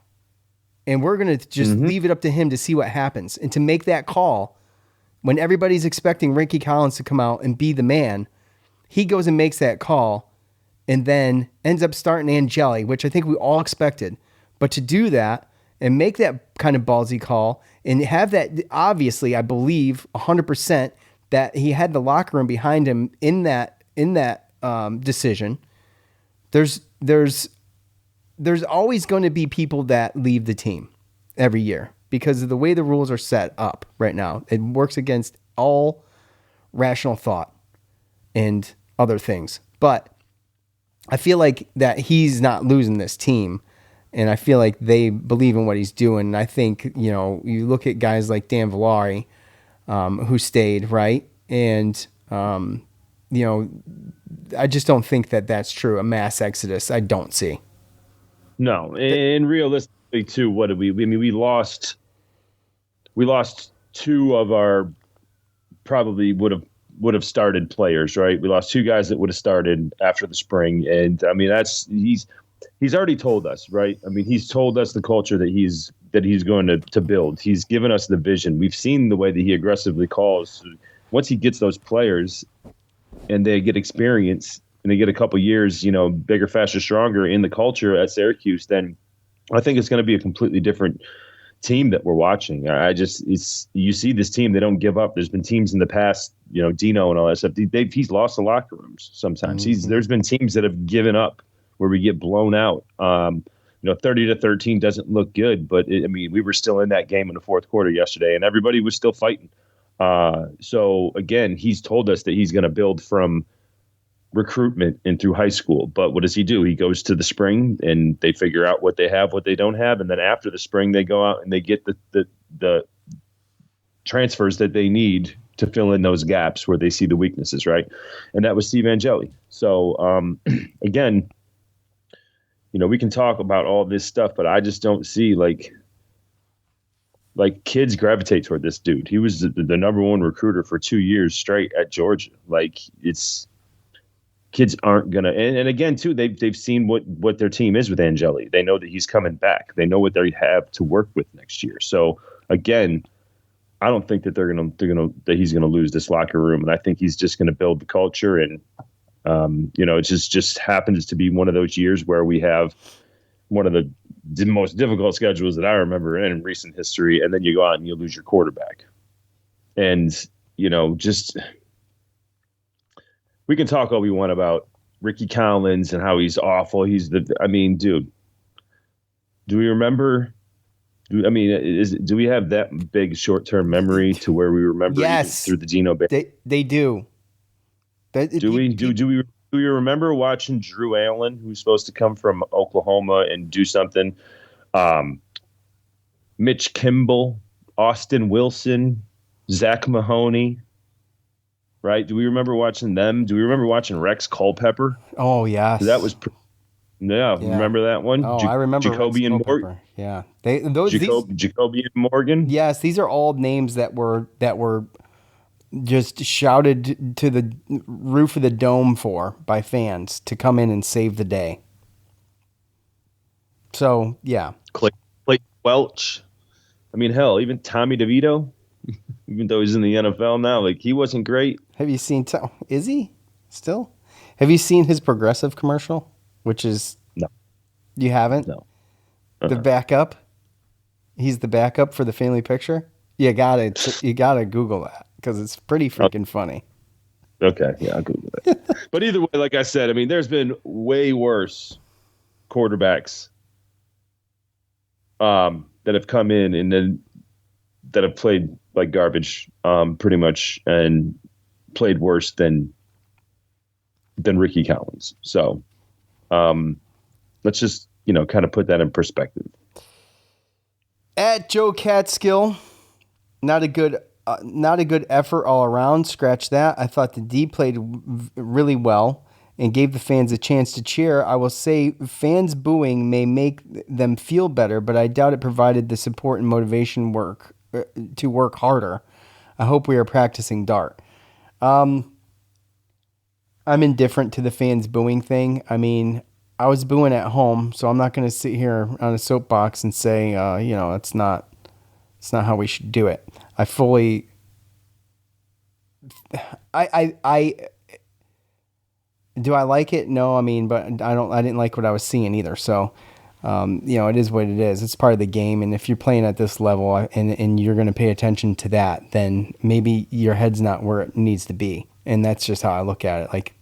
And we're going to just leave it up to him to see what happens. And to make that call when everybody's expecting Ricky Collins to come out and be the man, he goes and makes that call and then ends up starting Angeli, which I think we all expected. But to do that and make that kind of ballsy call and have that, obviously, I believe 100% that he had the locker room behind him in that decision. There's always going to be people that leave the team every year because of the way the rules are set up right now. It works against all rational thought and other things. But I feel like that he's not losing this team, and I feel like they believe in what he's doing. And I think, you look at guys like Dan Villari, who stayed, right? And, I just don't think that that's true. A mass exodus, I don't see. No, and realistically, too, what did we? I mean, we lost two of our probably would have started players, right? We lost two guys that would have started after the spring, and I mean he's already told us, right? I mean, he's told us the culture that he's going to build. He's given us the vision. We've seen the way that he aggressively calls. Once he gets those players and they get experience and they get a couple years, bigger, faster, stronger in the culture at Syracuse, then I think it's going to be a completely different team that we're watching. You see this team, they don't give up. There's been teams in the past, Dino and all that stuff. He's lost the locker rooms sometimes. There's been teams that have given up where we get blown out. 30-13 doesn't look good, but we were still in that game in the fourth quarter yesterday, and everybody was still fighting. So again, he's told us that he's going to build from recruitment and through high school. But what does he do? He goes to the spring and they figure out what they have, what they don't have. And then after the spring, they go out and they get the transfers that they need to fill in those gaps where they see the weaknesses, right? And that was Steve Angeli. So again, we can talk about all this stuff, but I just don't see like kids gravitate toward this dude. He was the number one recruiter for 2 years straight at Georgia. Kids aren't gonna, and again too, they've seen what their team is with Angeli. They know that he's coming back. They know what they have to work with next year. So again, I don't think that that he's gonna lose this locker room, and I think he's just gonna build the culture. And it just happens to be one of those years where we have one of the most difficult schedules that I remember in recent history, and then you go out and you lose your quarterback, and we can talk all we want about Ricky Collins and how he's awful. Dude, do we remember? Do we have that big short-term memory to where we remember through the Dino Bear? They do. Do we remember watching Drew Allen, who's supposed to come from Oklahoma and do something? Mitch Kimball, Austin Wilson, Zach Mahoney. Right? Do we remember watching them? Do we remember watching Rex Culpepper? Oh, yes. That was, remember that one? Oh, I remember Jacoby and Morgan. Yeah, Jacoby and Morgan. Yes, these are all names that were just shouted to the roof of the dome by fans to come in and save the day. So yeah, Clay Welch. Hell, even Tommy DeVito. Even though he's in the NFL now, he wasn't great. Have you seen is he still? Have you seen his Progressive commercial? Which is no. You haven't? No. The backup. He's the backup for the family picture. You gotta Google that because it's pretty freaking funny. Okay, yeah, I'll Google it. But either way, like I said, there's been way worse quarterbacks that have come in and then that have played like garbage, pretty much, and played worse than Ricky Collins. So let's just kind of put that in perspective. At Joe Catskill, not a good effort all around. Scratch that. I thought the D played really well and gave the fans a chance to cheer. I will say fans booing may make them feel better, but I doubt it provided the support and motivation to work harder. I hope we are practicing dart. I'm indifferent to the fans booing thing. I mean, I was booing at home, so I'm not going to sit here on a soapbox and say, it's not how we should do it. Do I like it? No, I mean, but I didn't like what I was seeing either. So, it is what it is. It's part of the game. And if you're playing at this level and you're going to pay attention to that, then maybe your head's not where it needs to be. And that's just how I look at it. Like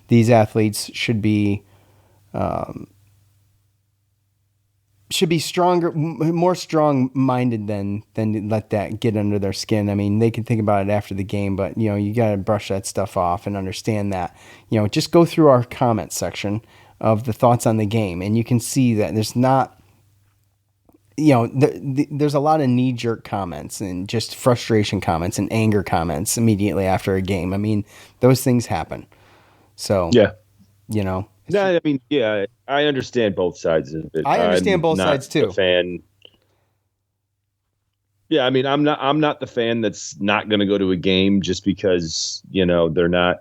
these athletes should be stronger, more strong-minded than let that get under their skin. I mean, they can think about it after the game, but you got to brush that stuff off and understand that. Just go through our comment section of the thoughts on the game, and you can see that there's not, there's a lot of knee-jerk comments and just frustration comments and anger comments immediately after a game. I mean, those things happen. So yeah, No, I mean, yeah, I understand both sides of it. I understand both sides too. Fan. Yeah, I mean, I'm not the fan that's not going to go to a game just because they're not,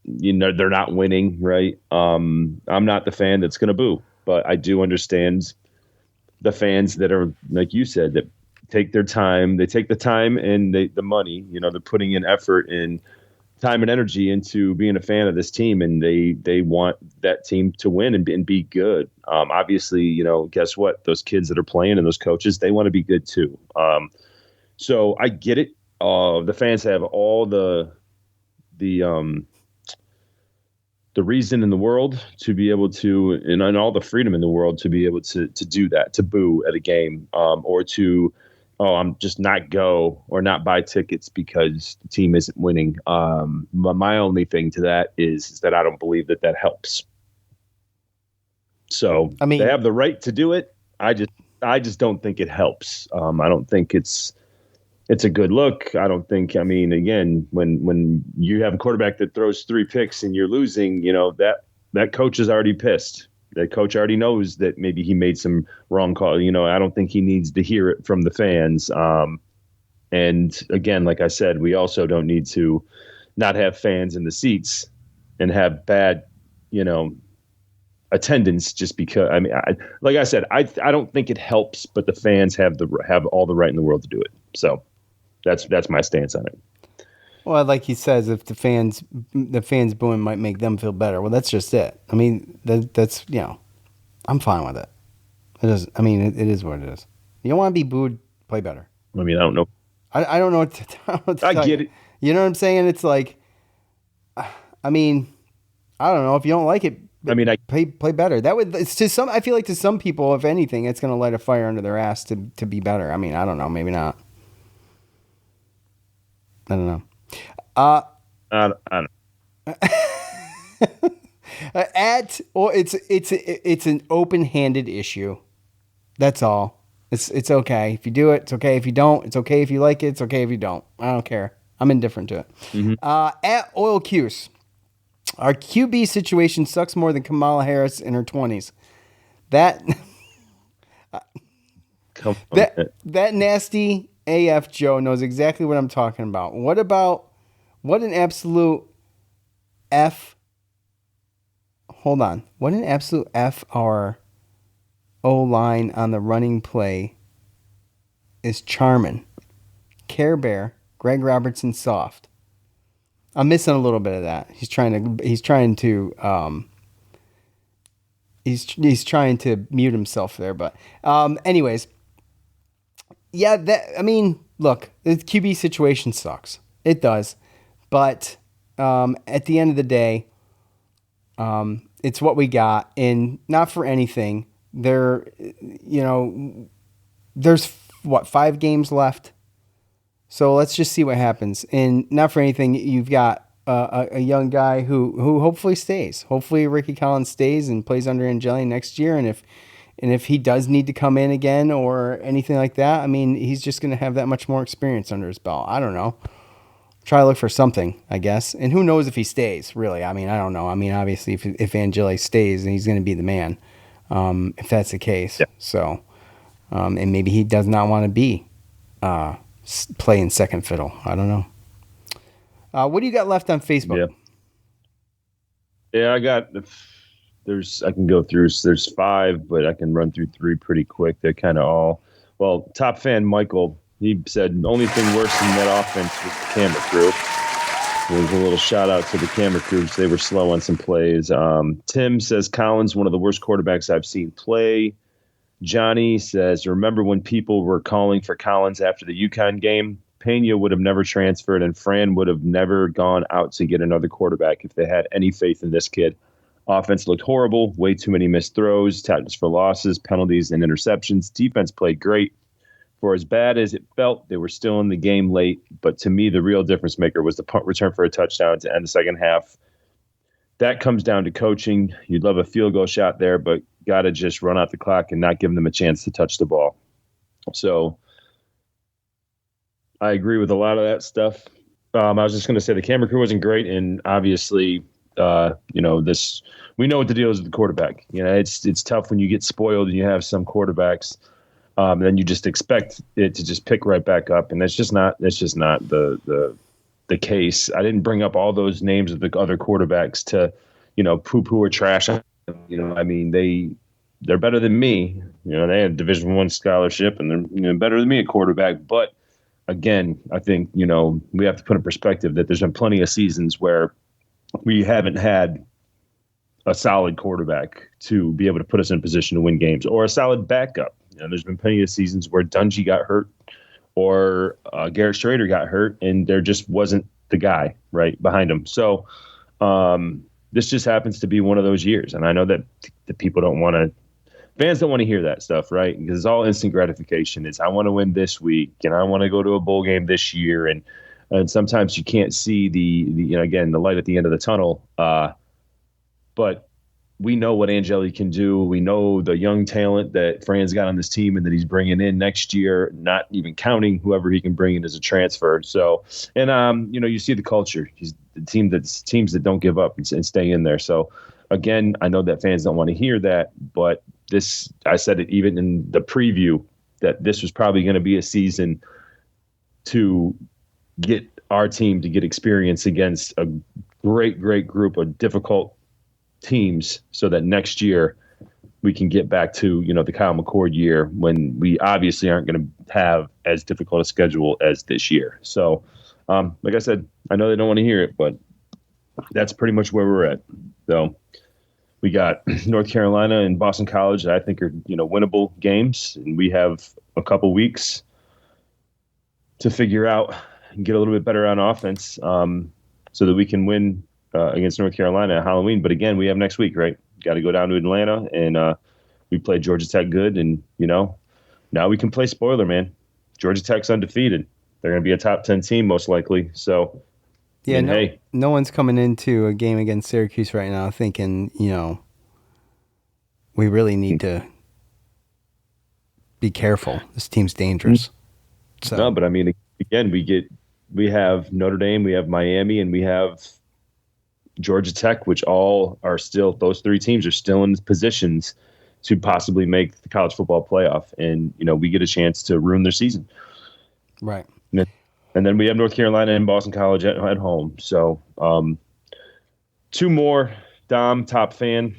they're not winning, right? I'm not the fan that's going to boo, but I do understand the fans that are, like you said, that take their time. They take the time and the money. They're putting in effort and time and energy into being a fan of this team, and they want that team to win and be good. Obviously, guess what? Those kids that are playing and those coaches, they want to be good too. So I get it. The fans have all the reason in the world to be able to, and all the freedom in the world to be able to do that, to boo at a game, or to, I'm just not go or not buy tickets because the team isn't winning. My only thing to that is that I don't believe that helps. So I mean, they have the right to do it. I just don't think it helps. I don't think it's a good look. I don't think, I mean, again, when you have a quarterback that throws 3 picks and you're losing, that coach is already pissed. That coach already knows that maybe he made some wrong call. I don't think he needs to hear it from the fans. And again, like I said, we also don't need to not have fans in the seats and have bad, attendance just because. I mean, like I said, I don't think it helps, but the fans have all the right in the world to do it. So that's my stance on it. Well, like he says, if the fans booing might make them feel better. Well, that's just it. I mean, that's I'm fine with it. It is. I mean, it is what it is. You don't want to be booed. Play better. I mean, I don't know. I don't know what to I get it. You know what I'm saying? It's like, I mean, I don't know if you don't like it. I mean, play better. That would. It's to some. I feel like to some people, if anything, it's going to light a fire under their ass to be better. I mean, I don't know. Maybe not. I don't know. I don't. It's an open-handed issue. That's all. It's okay if you do it. It's okay if you don't. It's okay if you like it. It's okay if you don't. I don't care. I'm indifferent to it. Mm-hmm. At Oil Cuse, our QB situation sucks more than Kamala Harris in her 20s. That nasty AF Joe knows exactly what I'm talking about. What an absolute F. Hold on. What an absolute F our O-line on the running play is Charmin, Care Bear, Greg Robertson soft. I'm missing a little bit of that. He's trying to mute himself there, but anyways. Yeah, look, the QB situation sucks. It does. But at the end of the day, it's what we got. And not for anything, there's 5 games left. So let's just see what happens. And not for anything, you've got a young guy who hopefully stays. Hopefully Ricky Collins stays and plays under Angeli next year. And if he does need to come in again or anything like that, I mean, he's just going to have that much more experience under his belt. I don't know. Try to look for something, I guess. And who knows if he stays, really. I mean, I don't know. I mean, obviously, if Angeli stays, then he's going to be the man, if that's the case. Yeah. So, and maybe he does not want to be playing second fiddle. I don't know. What do you got left on Facebook? Yeah, I can go through, there's 5, but I can run through 3 pretty quick. They're kind of all, well, top fan Michael, he said the only thing worse than that offense was the camera crew. There was a little shout out to the camera crews. They were slow on some plays. Tim says Collins, one of the worst quarterbacks I've seen play. Johnny says, remember when people were calling for Collins after the UConn game? Pena would have never transferred, and Fran would have never gone out to get another quarterback if they had any faith in this kid. Offense looked horrible, way too many missed throws, tackles for losses, penalties, and interceptions. Defense played great. For as bad as it felt, they were still in the game late. But to me, the real difference maker was the punt return for a touchdown to end the second half. That comes down to coaching. You'd love a field goal shot there, but got to just run out the clock and not give them a chance to touch the ball. So I agree with a lot of that stuff. I was just going to say the camera crew wasn't great, and obviously, this we know what the deal is with the quarterback. It's tough when you get spoiled and you have some quarterbacks. Then you just expect it to just pick right back up, and that's just not the case. I didn't bring up all those names of the other quarterbacks to, poo-poo or trash. They're better than me. They had a Division I scholarship, and they're better than me at quarterback. But again, I think we have to put in perspective that there's been plenty of seasons where we haven't had a solid quarterback to be able to put us in a position to win games, or a solid backup. There's been plenty of seasons where Dungy got hurt or Garrett Schrader got hurt, and there just wasn't the guy right behind him. So this just happens to be one of those years. And I know that the people fans don't want to hear that stuff, right? Because it's all instant gratification. It's, I want to win this week, and I want to go to a bowl game this year. And sometimes you can't see the light at the end of the tunnel. But we know what Angeli can do. We know the young talent that Fran's got on this team and that he's bringing in next year, not even counting whoever he can bring in as a transfer. So, and, you see the culture. He's the teams that don't give up and stay in there. So, again, I know that fans don't want to hear that, but I said it even in the preview that this was probably going to be a season to get our team to get experience against a great, great group of difficult teams, so that next year we can get back to the Kyle McCord year, when we obviously aren't going to have as difficult a schedule as this year. So like I said, I know they don't want to hear it, but that's pretty much where we're at. So we got North Carolina and Boston College that I think are winnable games, and we have a couple weeks to figure out and get a little bit better on offense, so that we can win against North Carolina at Halloween. But again, we have next week, right? Got to go down to Atlanta, and we play Georgia Tech good. And, now we can play spoiler, man. Georgia Tech's undefeated. They're going to be a top 10 team most likely. So, yeah, no one's coming into a game against Syracuse right now thinking, we really need to be careful. This team's dangerous. So. No, but I mean, again, we have Notre Dame, we have Miami, and we have Georgia Tech, which all are still, those 3 teams are still in positions to possibly make the college football playoff. And, we get a chance to ruin their season. Right. And then we have North Carolina and Boston College at home. So 2 more. Dom, top fan.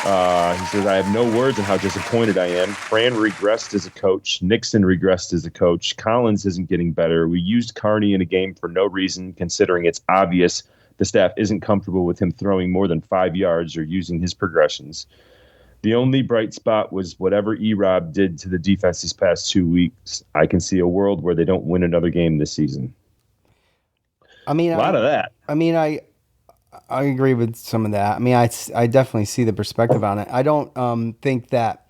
He says, I have no words on how disappointed I am. Fran regressed as a coach. Nixon regressed as a coach. Collins isn't getting better. We used Carney in a game for no reason, considering it's obvious the staff isn't comfortable with him throwing more than 5 yards or using his progressions. The only bright spot was whatever E-Rob did to the defense these past 2 weeks. I can see a world where they don't win another game this season. I mean, a lot of that. I mean, I agree with some of that. I mean, I definitely see the perspective on it. I don't think that.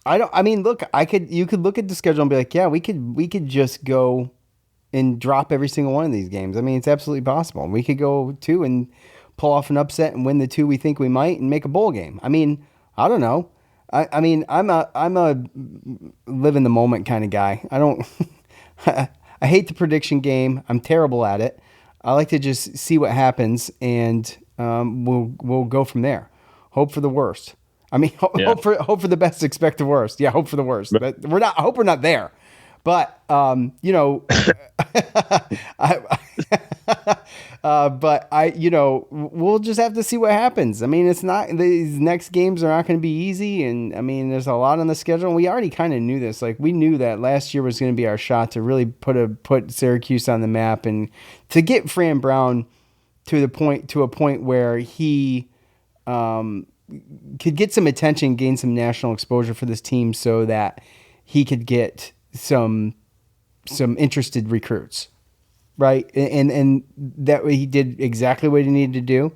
Look, you could look at the schedule and be like, yeah, we could just go and drop every single one of these games. I mean, it's absolutely possible. We could go 2 and pull off an upset and win the 2 we think we might and make a bowl game. I mean, I don't know. I mean, I'm a live in the moment kind of guy. I don't. I hate the prediction game. I'm terrible at it. I like to just see what happens, and we'll go from there. Hope for the worst. I mean, hope for the best, expect the worst. Yeah, hope for the worst. But I hope we're not there. But I But we'll just have to see what happens. I mean, it's not, these next games are not going to be easy. And I mean, there's a lot on the schedule. And we already kind of knew this. Like, we knew that last year was going to be our shot to really put Syracuse on the map and to get Fran Brown to a point where he could get some attention, gain some national exposure for this team, so that he could get some interested recruits, right? And that way he did exactly what he needed to do.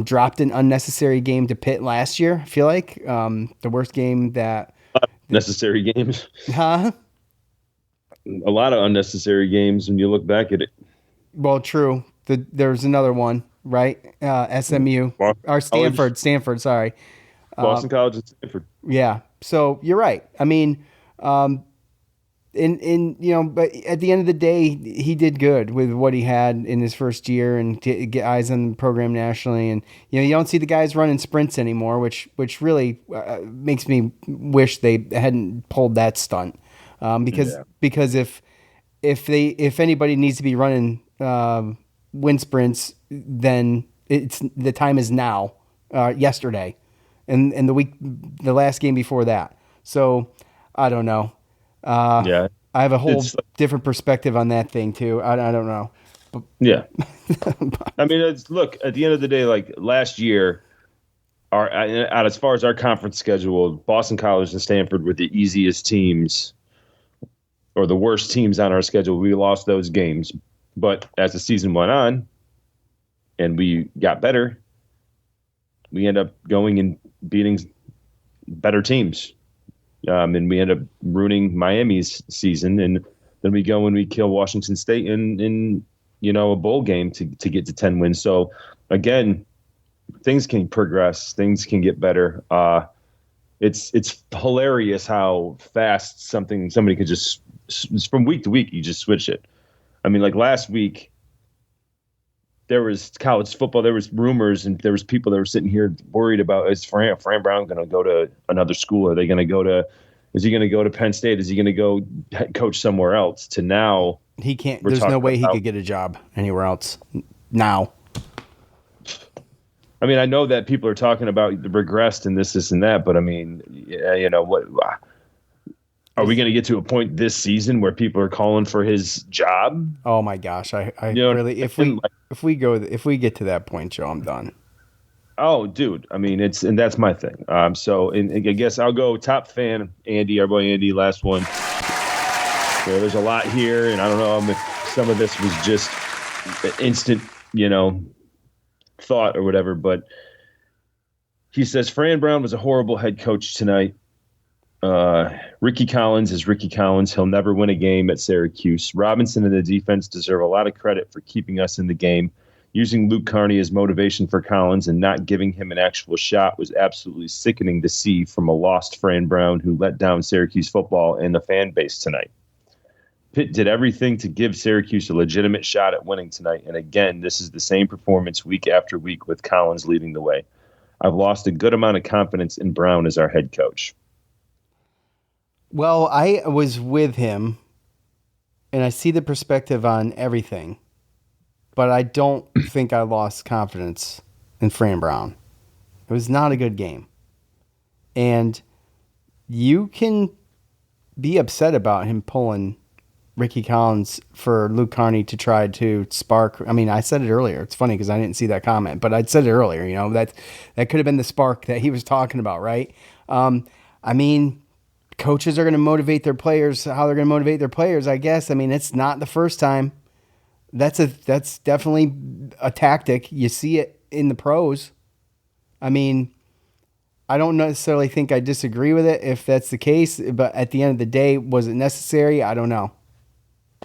Dropped an unnecessary game to Pitt last year. I feel like the worst game that necessary games. Huh? A lot of unnecessary games when you look back at it. Well, true. There's another one, right? SMU or Stanford. Sorry, Boston College and Stanford. Yeah. So you're right. I mean, but at the end of the day, he did good with what he had in his first year and to get eyes on the program nationally. And, you don't see the guys running sprints anymore, which really makes me wish they hadn't pulled that stunt. Because if anybody needs to be running wind sprints, then the time is now, yesterday, and the last game before that. So I don't know. I have a whole different perspective on that thing too. I don't know. Yeah. I mean, look, at the end of the day, like last year, as far as our conference schedule, Boston College and Stanford were the easiest teams or the worst teams on our schedule. We lost those games. But as the season went on and we got better, we end up going and beating better teams. And we end up ruining Miami's season. And then we go and we kill Washington State in a bowl game to get to 10 wins. So, again, things can progress. Things can get better. It's hilarious how fast somebody could just – from week to week, you just switch it. I mean, like last week, there was college football. There was rumors, and there was people that were sitting here worried about, is Fran Brown going to go to another school? Is he going to go to Penn State? Is he going to go coach somewhere else? To now, he can't. There's no way he could get a job anywhere else now. I mean, I know that people are talking about the regressed and this and that, but I mean, what? Are we going to get to a point this season where people are calling for his job? Oh my gosh, I really, if we get to that point, Joe, I'm done. Oh, dude, I mean, and that's my thing. So I guess I'll go top fan, Andy, our boy Andy, last one. There's a lot here, and I don't know if some of this was just instant, thought or whatever, but he says Fran Brown was a horrible head coach tonight. Ricky Collins is Ricky Collins. He'll never win a game at Syracuse. Robinson and the defense deserve a lot of credit for keeping us in the game. Using Luke Carney as motivation for Collins and not giving him an actual shot was absolutely sickening to see from a lost Fran Brown who let down Syracuse football and the fan base tonight. Pitt did everything to give Syracuse a legitimate shot at winning tonight, and again, this is the same performance week after week with Collins leading the way. I've lost a good amount of confidence in Brown as our head coach. Well, I was with him, and I see the perspective on everything, but I don't think I lost confidence in Fran Brown. It was not a good game. And you can be upset about him pulling Ricky Collins for Luke Carney to try to spark. I mean, I said it earlier. It's funny because I didn't see that comment, but I'd said it earlier, that could have been the spark that he was talking about, right? I mean, coaches are going to motivate their players how they're going to motivate their players, I guess. I mean, it's not the first time. That's definitely a tactic. You see it in the pros. I mean, I don't necessarily think I disagree with it if that's the case, but at the end of the day, was it necessary? I don't know.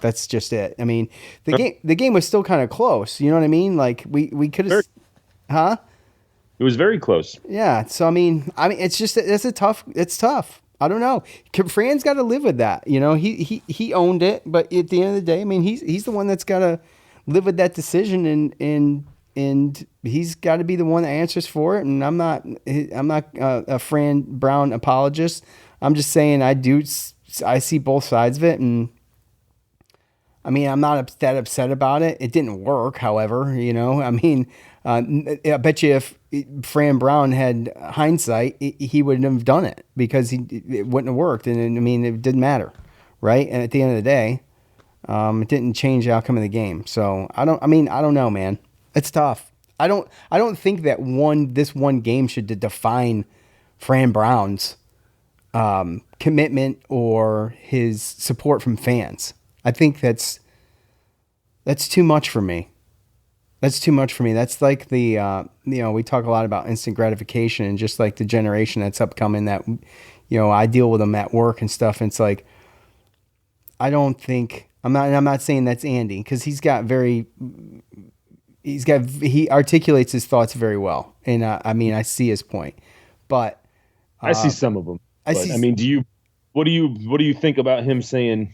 That's just it. I mean, the game was still kind of close. You know what I mean? Like we could have, huh? It was very close. Yeah. So I mean, it's just it's tough. I don't know. Fran's got to live with that. He owned it, but at the end of the day, I mean, he's the one that's got to live with that decision, and he's got to be the one that answers for it. And I'm not a Fran Brown apologist. I'm just saying I see both sides of it, and I mean, I'm not that upset about it. It didn't work, however, I mean, I bet you if Fran Brown had hindsight, he wouldn't have done it because it wouldn't have worked. And I mean, it didn't matter, right? And at the end of the day, it didn't change the outcome of the game. So I don't know, man. It's tough. I don't think that this one game should define Fran Brown's commitment or his support from fans. I think that's too much for me. That's too much for me. That's like the, we talk a lot about instant gratification and just like the generation that's upcoming that, I deal with them at work and stuff. And it's like, I'm not saying that's Andy because he articulates his thoughts very well. And I see his point, but I see some of them. What do you think about him saying,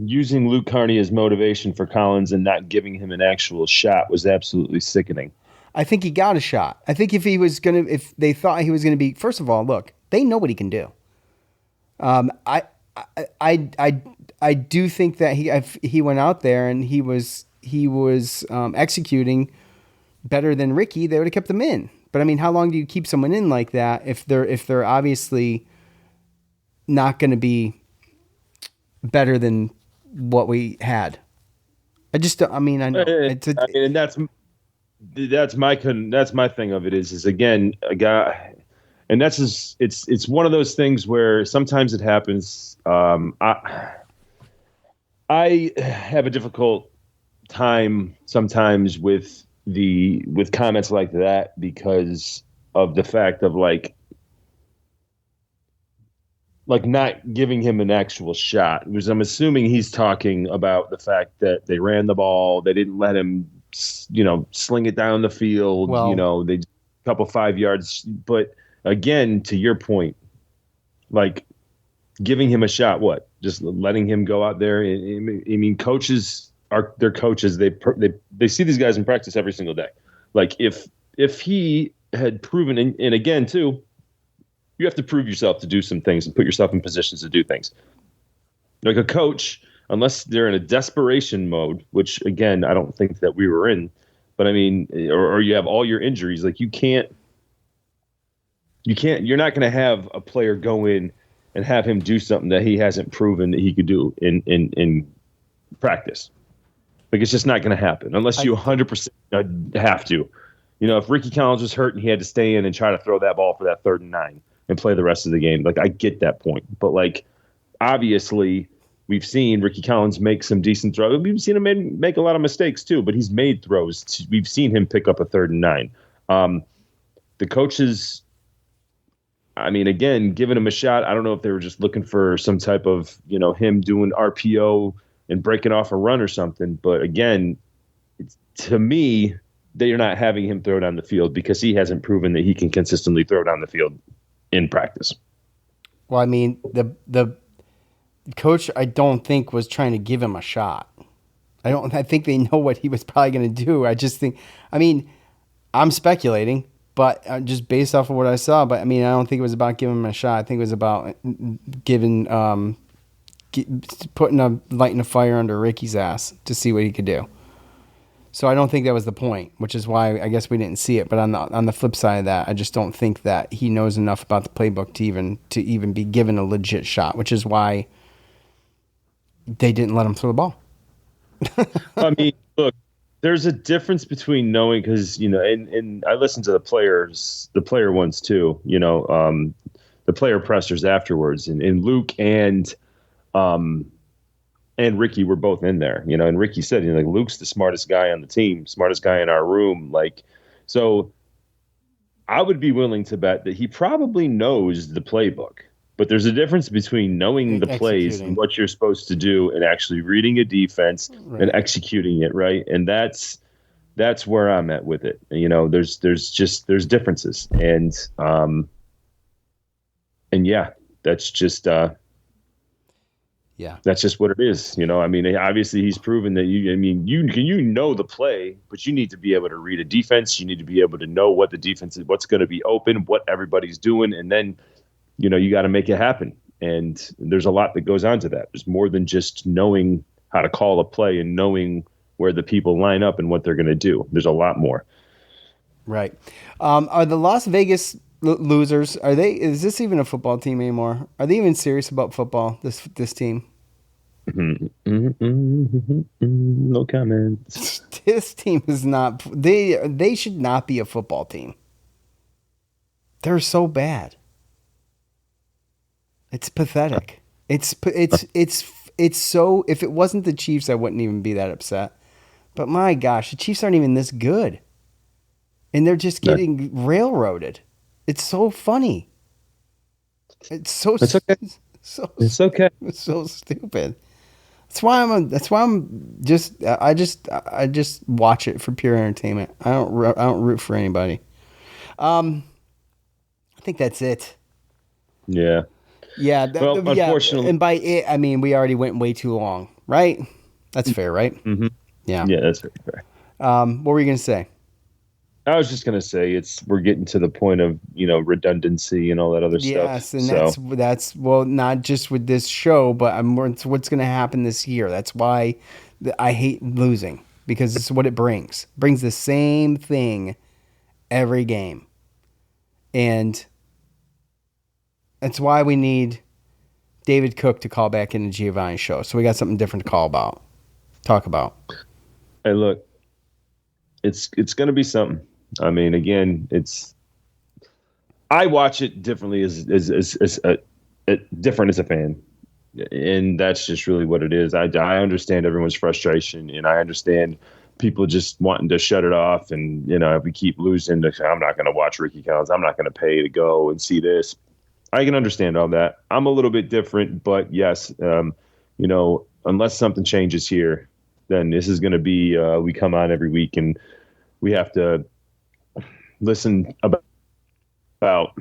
using Luke Carney as motivation for Collins and not giving him an actual shot was absolutely sickening? I think he got a shot. I think if they thought he was going to be, first of all, look, they know what he can do. I do think that if he went out there and he was executing better than Ricky, they would have kept him in. But I mean, how long do you keep someone in like that if they're obviously not going to be better than what we had? I know. And that's my thing of it is again a guy, and that's just, it's one of those things where sometimes it happens. I have a difficult time sometimes with comments like that because of the fact of like not giving him an actual shot. Because I'm assuming he's talking about the fact that they ran the ball, they didn't let him, sling it down the field. Well, they a couple 5 yards. But again, to your point, like giving him a shot, what? Just letting him go out there. I mean, coaches they're coaches. They see these guys in practice every single day. Like if he had proven, and again too, you have to prove yourself to do some things and put yourself in positions to do things. Like a coach, unless they're in a desperation mode, which again, I don't think that we were in, but I mean, or you have all your injuries, like you're not going to have a player go in and have him do something that he hasn't proven that he could do in practice. Like it's just not going to happen unless you 100% have to. If Ricky Collins was hurt and he had to stay in and try to throw that ball for that 3rd and 9 and play the rest of the game, like I get that point. But like obviously we've seen Ricky Collins make some decent throws. We've seen him make a lot of mistakes too, but he's made throws. We've seen him pick up a 3rd and 9. The coaches, I mean, again, giving him a shot. I don't know if they were just looking for some type of, him doing RPO and breaking off a run or something. But again, to me, they are not having him throw down the field because he hasn't proven that he can consistently throw down the field in practice. Well, I mean, the coach, I don't think was trying to give him a shot. I think they know what he was probably going to do. I just think, I mean, I'm speculating, but just based off of what I saw. But I mean, I don't think it was about giving him a shot. I think it was about putting a light in a fire under Ricky's ass to see what he could do. So I don't think that was the point, which is why I guess we didn't see it. But on the flip side of that, I just don't think that he knows enough about the playbook to even be given a legit shot, which is why they didn't let him throw the ball. I mean, look, there's a difference between knowing, because and I listen to the player ones too. The player pressers afterwards, and Luke and Ricky were both in there, and Ricky said, like, Luke's the smartest guy on the team, smartest guy in our room. Like, so I would be willing to bet that he probably knows the playbook, but there's a difference between knowing the plays and what you're supposed to do and actually reading a defense and executing it. Right. And that's where I'm at with it. There's differences. And yeah, that's just, yeah, that's just what it is. I mean, obviously he's proven that you know the play, but you need to be able to read a defense. You need to be able to know what the defense is, what's going to be open, what everybody's doing. And then, you got to make it happen. And there's a lot that goes on to that. There's more than just knowing how to call a play and knowing where the people line up and what they're going to do. There's a lot more. Right. Are the Las Vegas losers, is this even a football team anymore? Are they even serious about football, this team? No comments. This team is not, they should not be a football team. They're so bad. It's pathetic. It's so, if it wasn't the Chiefs, I wouldn't even be that upset. But my gosh, the Chiefs aren't even this good. And they're just getting railroaded. It's so funny. It's okay. It's okay. It's so stupid. I just watch it for pure entertainment. I don't root for anybody. I think that's it. Yeah. Yeah. Unfortunately. And by it, I mean, we already went way too long, right? That's fair, right? Mm-hmm. Yeah. Yeah, that's very fair. What were you going to say? I was just going to say we're getting to the point of, redundancy and all that other stuff. Yes, and that's well, not just with this show, but it's what's going to happen this year. That's why I hate losing, because it's what it brings. It brings the same thing every game. And that's why we need David Cook to call back in the Giovanni show. So we got something different to talk about. Hey, look, it's going to be something. I mean, again, I watch it differently as different as a fan. And that's just really what it is. I understand everyone's frustration, and I understand people just wanting to shut it off. And, if we keep losing, I'm not going to watch Ricky Collins. I'm not going to pay to go and see this. I can understand all that. I'm a little bit different, but yes, unless something changes here, then this is going to be, we come on every week and we have to listen about how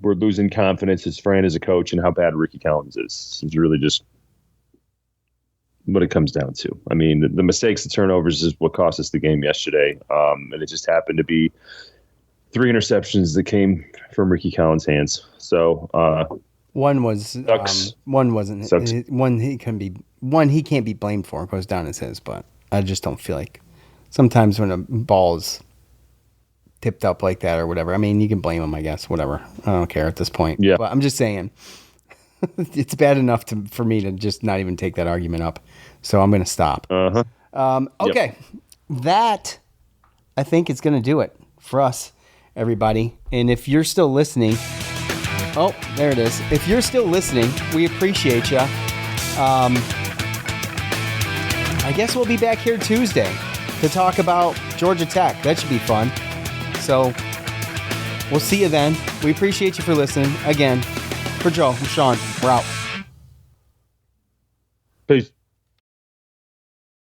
we're losing confidence as Fran as a coach and how bad Ricky Collins is. It's really just what it comes down to. I mean, the mistakes, the turnovers is what cost us the game yesterday. And it just happened to be 3 interceptions that came from Ricky Collins' hands. So one was sucks. One wasn't. Sucks. He can't be blamed for. It goes down as his, but I just don't feel like sometimes when a ball is tipped up like that or whatever. I mean, you can blame him, I guess. Whatever. I don't care at this point. Yeah. But I'm just saying, it's bad enough for me to just not even take that argument up. So I'm going to stop. Okay. Yep. That, I think, is going to do it for us, everybody. And if you're still listening, oh, there it is. If you're still listening, we appreciate you. I guess we'll be back here Tuesday to talk about Georgia Tech. That should be fun. So we'll see you then. We appreciate you for listening. Again, for Joe, I'm Sean. We're out. Peace.